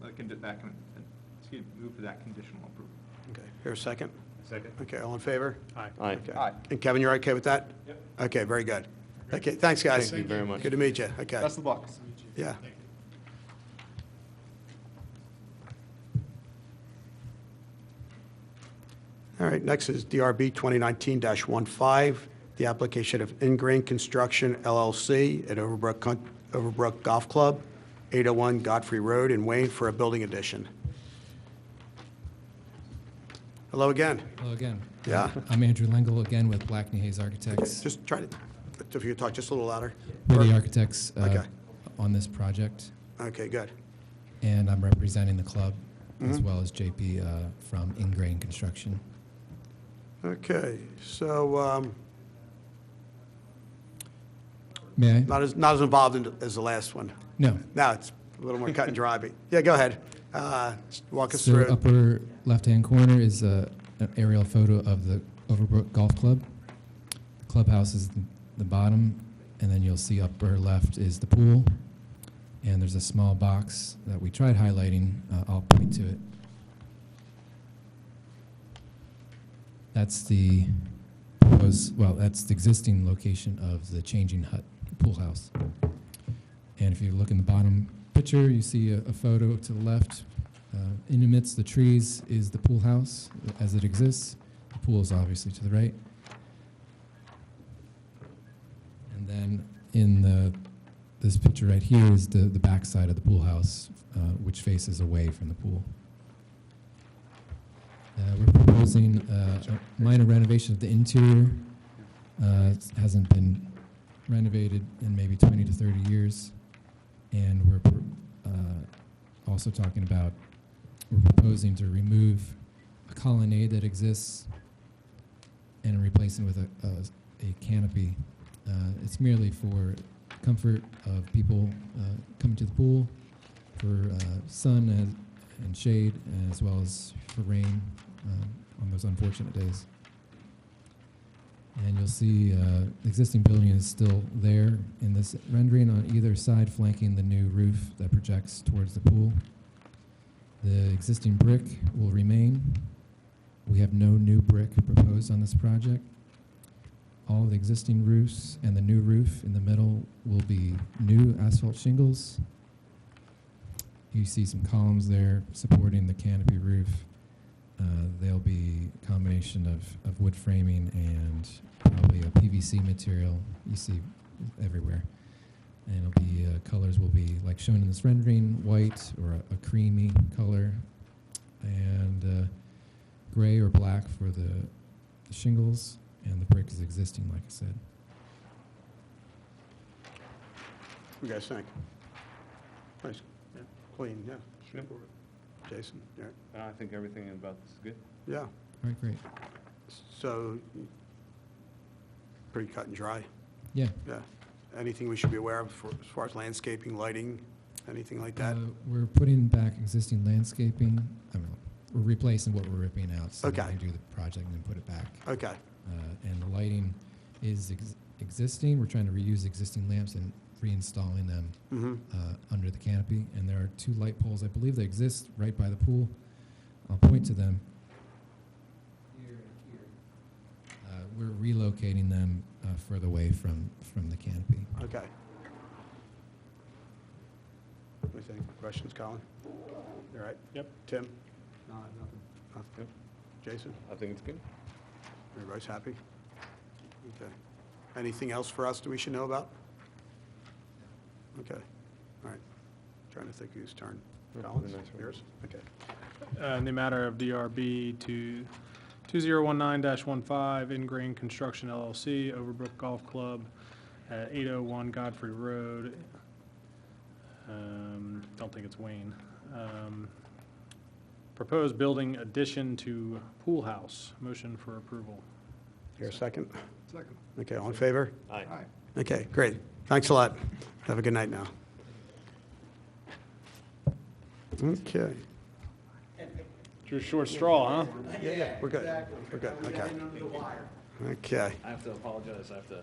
Move for that conditional approval. Okay, here a second? Second. Okay, all in favor? Aye. Aye. Okay. Aye. And Kevin, you're okay with that? Yep. Okay, very good. Okay, thanks, guys. Thank you very much. Good to meet you. Okay. Best of luck. Yeah. Thank you. All right, next is DRB 2019-15, the application of Ingrain Construction LLC at Overbrook Golf Club, 801 Godfrey Road in Wayne for a building addition. Hello again. Hello again. Yeah. I'm Andrew Lengel, again with Blackney Hayes Architects. Just try to, if you could talk just a little louder. We're the architects Okay. on this project, Okay, good. and I'm representing the club as Mhm. well as JP from Ingrain Construction. Okay, so May I? not as involved as the last one. No. No, it's a little more cut and dry, but, yeah, go ahead. Walk us So through it. upper left-hand corner is an aerial photo of the Overbrook Golf Club. The clubhouse is the bottom, and then you'll see upper left is the pool. And there's a small box that we tried highlighting. I'll point to it. That's the that's the existing location of the changing hut pool house. And if you look in the bottom picture, you see a photo to the left. In amidst the trees is the pool house as it exists. The pool is obviously to the right. And then in this picture right here is the back side of the pool house, which faces away from the pool. We're proposing a minor renovation of the interior. It hasn't been renovated in maybe 20 to 30 years. And we're also talking about, we're proposing to remove a colonnade that exists and replace it with a canopy. It's merely for comfort of people coming to the pool, for sun and shade, as well as for rain on those unfortunate days. And you'll see the existing building is still there in this rendering on either side, flanking the new roof that projects towards the pool. The existing brick will remain. We have no new brick proposed on this project. All the existing roofs and the new roof in the middle will be new asphalt shingles. You see some columns there supporting the canopy roof. There'll be a combination of wood framing and probably a PVC material you see everywhere. And it'll be, colors will be like shown in this rendering, white or a creamy color, and gray or black for the shingles, and the brick is existing, like I said. What do you guys think? Nice, clean, yeah. Yep. Jason, yeah. I think everything about this is good. Yeah, All right, great. so, pretty cut and dry, Yeah. yeah. Anything we should be aware of as far as landscaping, lighting, anything like that? We're putting back existing landscaping. I don't know. We're replacing what we're ripping out, so we Okay. can do the project and then put it back. Okay, And the lighting is existing. We're trying to reuse existing lamps and reinstalling them under the canopy. And there are 2 light poles, I believe, that exist right by the pool. I'll point to them. Here and here. We're relocating them further away from the canopy. okay. Anything, questions, Colin? You all right? Yep. Tim? No, nothing. Yep. Jason? I think it's good. Everybody's happy? Okay. Anything else for us that we should know about? Okay, all right. Trying to think whose turn. Collins, nice one. yours? Okay. In the matter of DRB 2019-15, Ingrain Construction LLC, Overbrook Golf Club at 801 Godfrey Road. Don't think it's Wayne. Proposed building addition to pool house. Motion for approval. Here, a second? Second. Okay, all in favor? Aye. Okay, great. Thanks a lot. Have a good night now. Okay. It's your short straw, huh? Yeah, we're good. We're good, okay. Okay, I have to apologize. I have to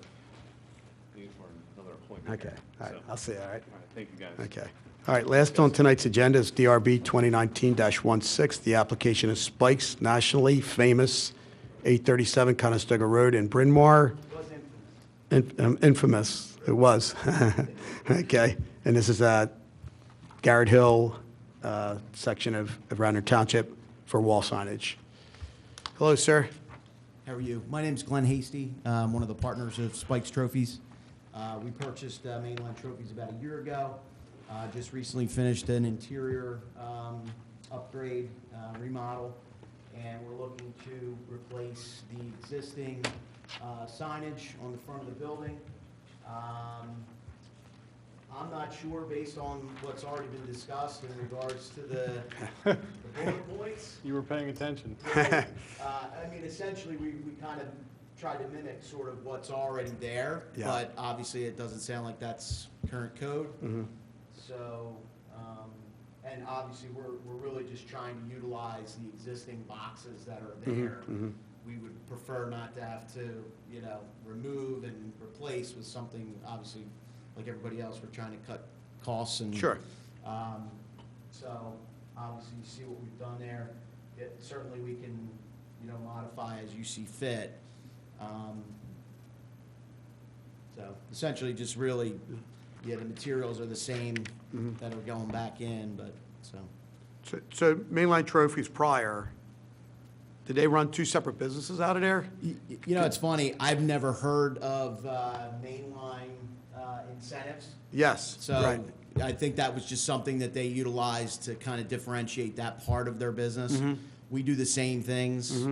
leave for another appointment. okay. All right, So- I'll see you, all right? All right, thank you, guys. Okay. All right, last on tonight's agenda is DRB 2019-16. The application is Spike's Nationally Famous 837 Conestoga Road in Bryn Mawr. Infamous, it was. Okay, and this is Garrett Hill section of Radnor Township for wall signage. Hello, sir. How are you? My name's Glenn Hasty. I'm one of the partners of Spike's Trophies. We purchased Mainline Trophies about a year ago. Just recently finished an interior upgrade, remodel, and we're looking to replace the existing signage on the front of the building. I'm not sure, based on what's already been discussed in regards to the bullet points. You were paying attention. I mean, essentially, we kind of tried to mimic sort of what's already there, Yeah. but obviously it doesn't sound like that's current code. So, and obviously, we're really just trying to utilize the existing boxes that are there. We would prefer not to have to, you know, remove and replace with something, obviously, like everybody else, we're trying to cut costs and. Sure. So, obviously, you see what we've done there. Certainly, we can, you know, modify as you see fit. So, essentially, just really, yeah, the materials are the same that are going back in, but, so. So Mainline Trophies prior, did they run 2 separate businesses out of there? You know, it's funny, I've never heard of mainline incentives. Yes, So right. I think that was just something that they utilized to kind of differentiate that part of their business. We do the same things,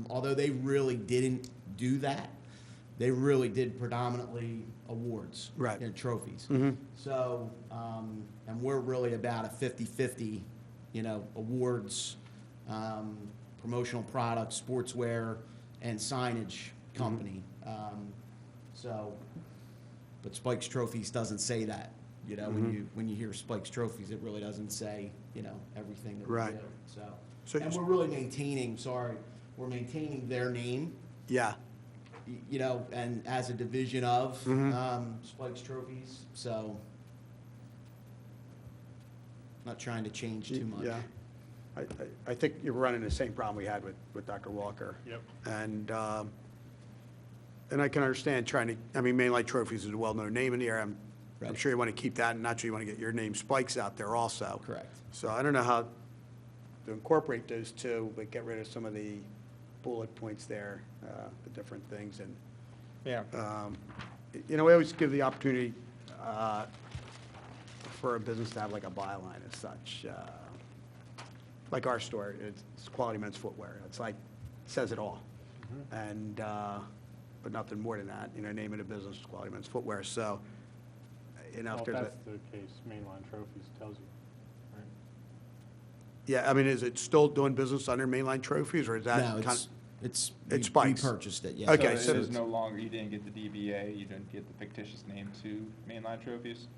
although they really didn't do that. They really did predominantly awards. Right. You know, trophies. So, and we're really about a 50-50, you know, awards, promotional products, sportswear, and signage company. So, but Spike's Trophies doesn't say that. You know, when you hear Spike's Trophies, it really doesn't say, you know, everything that we Right. do. So, So- and we're really maintaining, we're maintaining their name, Yeah. you know, and as a division of Mm-hmm. Spike's Trophies. So, not trying to change too much. Yeah. I think you're running the same problem we had with Dr. Walker. Yep. And I can understand trying to, I mean, Mainline Trophies is a well-known name in the area. I'm Right. sure you want to keep that, and naturally you want to get your name Spikes out there also. Correct. So I don't know how to incorporate those two, but get rid of some of the bullet points there, the different things. And, Yeah. you know, we always give the opportunity for a business to have like a byline as such. Like our store, it's Quality Men's Footwear. It's like, says it all. And, but nothing more than that, you know, name of the business, Quality Men's Footwear. So, you know, Well, if if there's a, that's the case, Mainline Trophies tells you, right? yeah, I mean, is it still doing business under Mainline Trophies, or is that? No, kind it's It's we Spike's. purchased it, yeah. Okay, So so it is no longer, you didn't get the DBA, you didn't get the fictitious name to Mainline Trophies?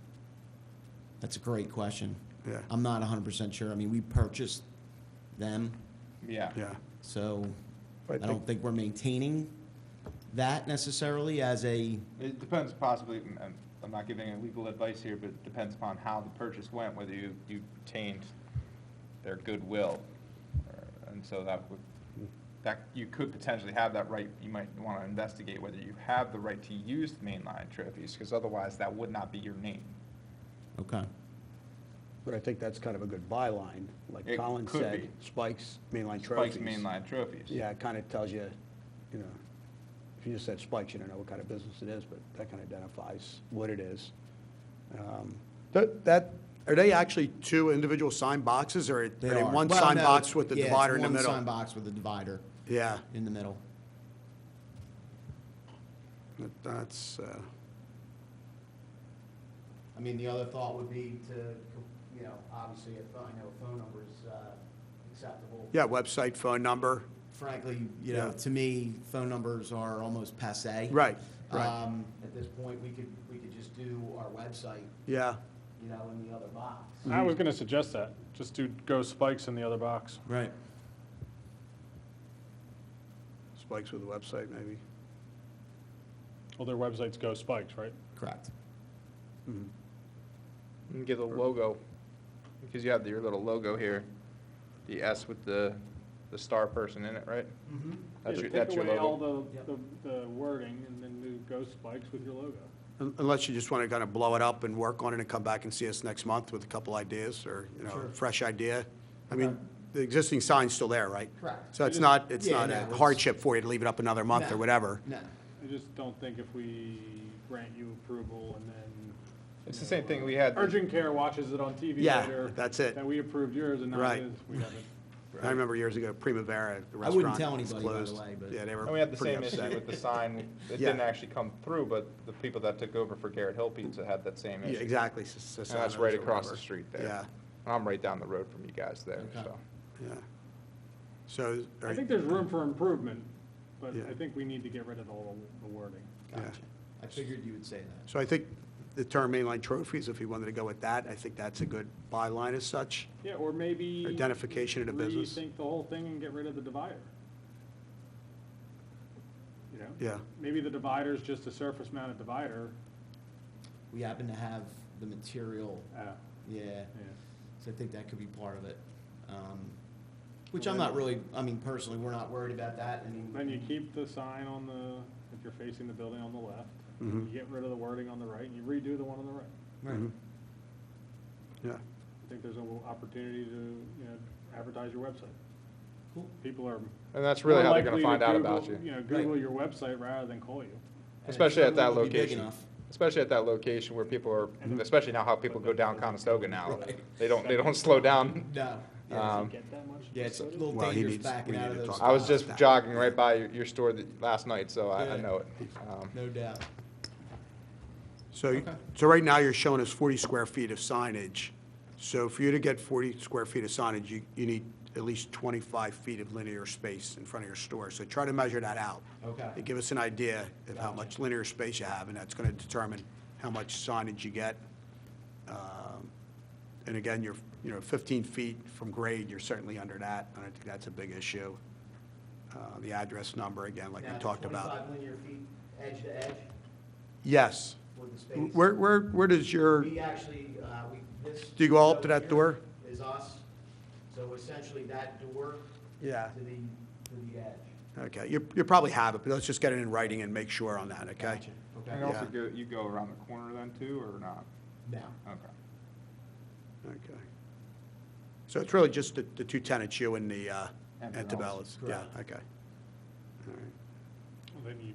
That's a great question. Yeah. I'm not 100% sure. I mean, we purchased them, Yeah. Yeah. so I I don't think- think we're maintaining that necessarily as a, It depends possibly, and I'm not giving any legal advice here, but it depends upon how the purchase went, whether you obtained their goodwill. And so that you could potentially have that right. You might want to investigate whether you have the right to use Mainline Trophies, because otherwise that would not be your name. okay. But I think that's kind of a good byline, like It Colin could said, be. Spikes, Mainline Trophies. Spike's Mainline Trophies. Yeah, it kind of tells you, you know, if you just said Spikes, you don't know what kind of business it is, but that kind of identifies what it is. Are they actually two individual sign boxes, or are they one Well, sign no, box with the yeah, it's divider in the one middle? sign box with a divider Yeah, in the middle. that's, I mean, the other thought would be to, you know, obviously, I know a phone number is acceptable. yeah, website, phone number. Frankly, you know, Yeah. to me, phone numbers are almost passé. Right, right. At this point, we could just do our website, Yeah, you know, in the other box. I was gonna suggest that, just do Go Spikes in the other box. Right. Spikes with a website, maybe. Well, their website's Go Spikes, right? Correct. Mhm. You can get a logo, because you have your little logo here, the S with the star person in it, right? That's your Take away all logo. the wording and then do Go Spikes with your logo. Unless you just want to kind of blow it up and work on it and come back and see us next month with a couple ideas, or, you know, Sure. a fresh idea. I mean, the existing sign's still there, right? Correct. So it's not Yeah, a no, it's- hardship for you to leave it up another month or No. whatever. No. I just don't think if we grant you approval and then. It's the same thing we had. Urgent Care watches it on TV Yeah, later. that's it. That we approved yours and now Right. it is, we haven't. I remember years ago, Primavera, the I wouldn't restaurant tell was anybody, by the closed. way, but- Yeah, they were And we had the pretty same issue upset. with the sign. It Yeah. didn't actually come through, but the people that took over for Garrett Hill Pizza had that same issue. Yeah, exactly. And that's right across the street there. Yeah, I'm right down the road from you guys there, Okay. so. yeah. So, I think there's room for improvement, but Yeah. I think we need to get rid of all the wording. yeah. Gotcha. I figured you would say that. So I think the term Mainline Trophies, if you wanted to go with that, I think that's a good byline as such. Yeah, or maybe. Identification of the business. Rethink the whole thing and get rid of the divider. You know? Yeah. Maybe the divider's just a surface mounted divider. We happen to have the material, yeah, Yeah. so I think that could be part of it. Which I'm not really, I mean, personally, we're not worried about that. I mean, Then you keep the sign on the, if you're facing the building on the left. Mhm. You get rid of the wording on the right and you redo the one on the right. Right. Mhm. Yeah, I think there's an opportunity to, you know, advertise your website. Cool. People are. And that's really more how they're gonna likely to find out Google- about you. You know, Google your website rather than call you. And Especially it at that certainly would be big location. enough. Especially at that location where people are, especially now how people go down Conestoga now. Right. They don't slow down. No. Yeah, Um, Get that much? yeah, it's a little Well, he dangerous needs- backing we out need of to those. talk I was about just that. jogging right by your store last night, so I Yeah. know it. No doubt. so, Okay. so right now you're showing us 40 square feet of signage. So for you to get 40 square feet of signage, you need at least 25 feet of linear space in front of your store. So try to measure that out. Okay. To give us an idea of how much linear space you have, and that's going to determine how much signage you get. And again, you're 15 feet from grade, you're certainly under that. I don't think that's a big issue. The address number, again, like we talked about. 25 linear feet, edge to edge Yes. for the space. Where does your, We actually, this. Do you go up to that here door? Is us, so essentially that door Yeah. to the edge. Okay, you probably have it, but let's just get it in writing and make sure on that, okay? Gotcha. And Okay. also you go around the corner then too, or not? No. Okay. Okay. So it's really just the two tenants, you and the Antebellum? Yeah, Correct. okay. All right. Well, then you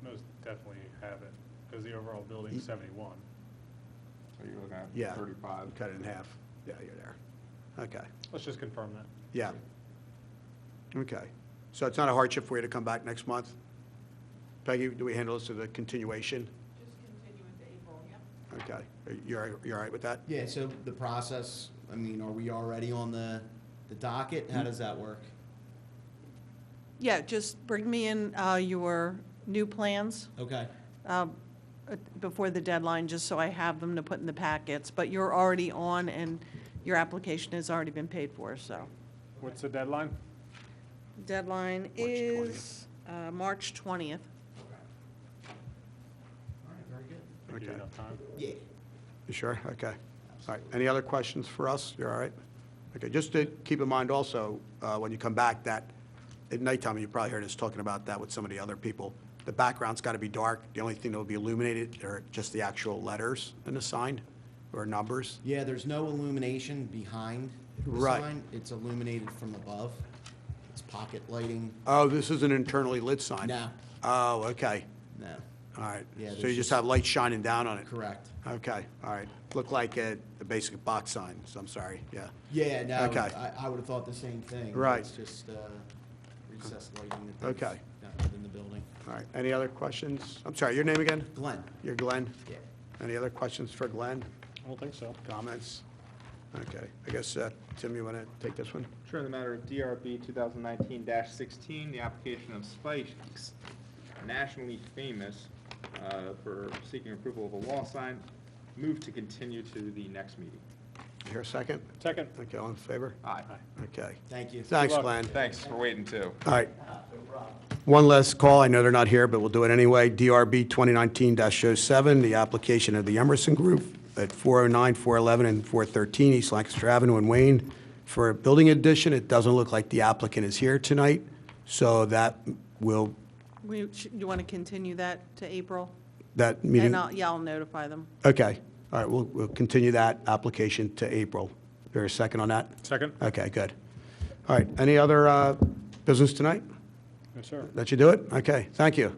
most definitely have it, because the overall building's 71. So you're looking at Yeah. 35. Cut it in half. Yeah, you're there. Okay, Let's just confirm that. yeah. Okay. So it's not a hardship for you to come back next month? Peggy, do we handle this as a continuation? Just continue into April, yep. Okay. You're all right with that? Yeah, so the process, I mean, are we already on the docket? How does that work? Yeah, just bring me in your new plans Okay. before the deadline, just so I have them to put in the packets. But you're already on, and your application has already been paid for, so. What's the deadline? Deadline is March 20th. All right, very good. Give you Okay. enough time? Yeah. You sure? Okay. All right. Any other questions for us? You're all right? Okay, just to keep in mind also, when you come back, that at nighttime, you probably heard us talking about that with some of the other people, the background's got to be dark. The only thing that will be illuminated are just the actual letters in the sign or numbers. Yeah, there's no illumination behind the Right. sign. It's illuminated from above. It's pocket lighting. Oh, this is an internally lit sign? No. Oh, okay. No. All right. Yeah, So there's you just just- have light shining down on it? Correct. Okay, all right. Looked like a basic box sign, so I'm sorry, yeah. Yeah, no, Okay. I would have thought the same thing. Right. It's just recessed lighting that they've Okay. got within the building. All right, any other questions? I'm sorry, your name again? Glenn? You're Glenn? Yeah. Any other questions for Glenn? I don't think so. Comments? Okay, I guess, Tim, you want to take this one? Sure, in the matter of DRB 2019-16, the application of Spike's, nationally famous for seeking approval of a wall sign, move to continue to the next meeting. You hear a second? Second. Okay, all in favor? Aye. Okay. Thank you. Thanks, luck. Glenn. Thanks for waiting too. All right. One last call. I know they're not here, but we'll do it anyway. DRB 2019-07, the application of the Emerson Group at 409, 411, and 413 East Lancaster Avenue in Wayne for a building addition. It doesn't look like the applicant is here tonight, so that will, You want to continue that to April? that meeting. And I'll notify them. Okay. All right, we'll continue that application to April. Is there a second on that? Second? Okay, good. All right, any other business tonight? Yes, sir. That you do it? Okay, thank you.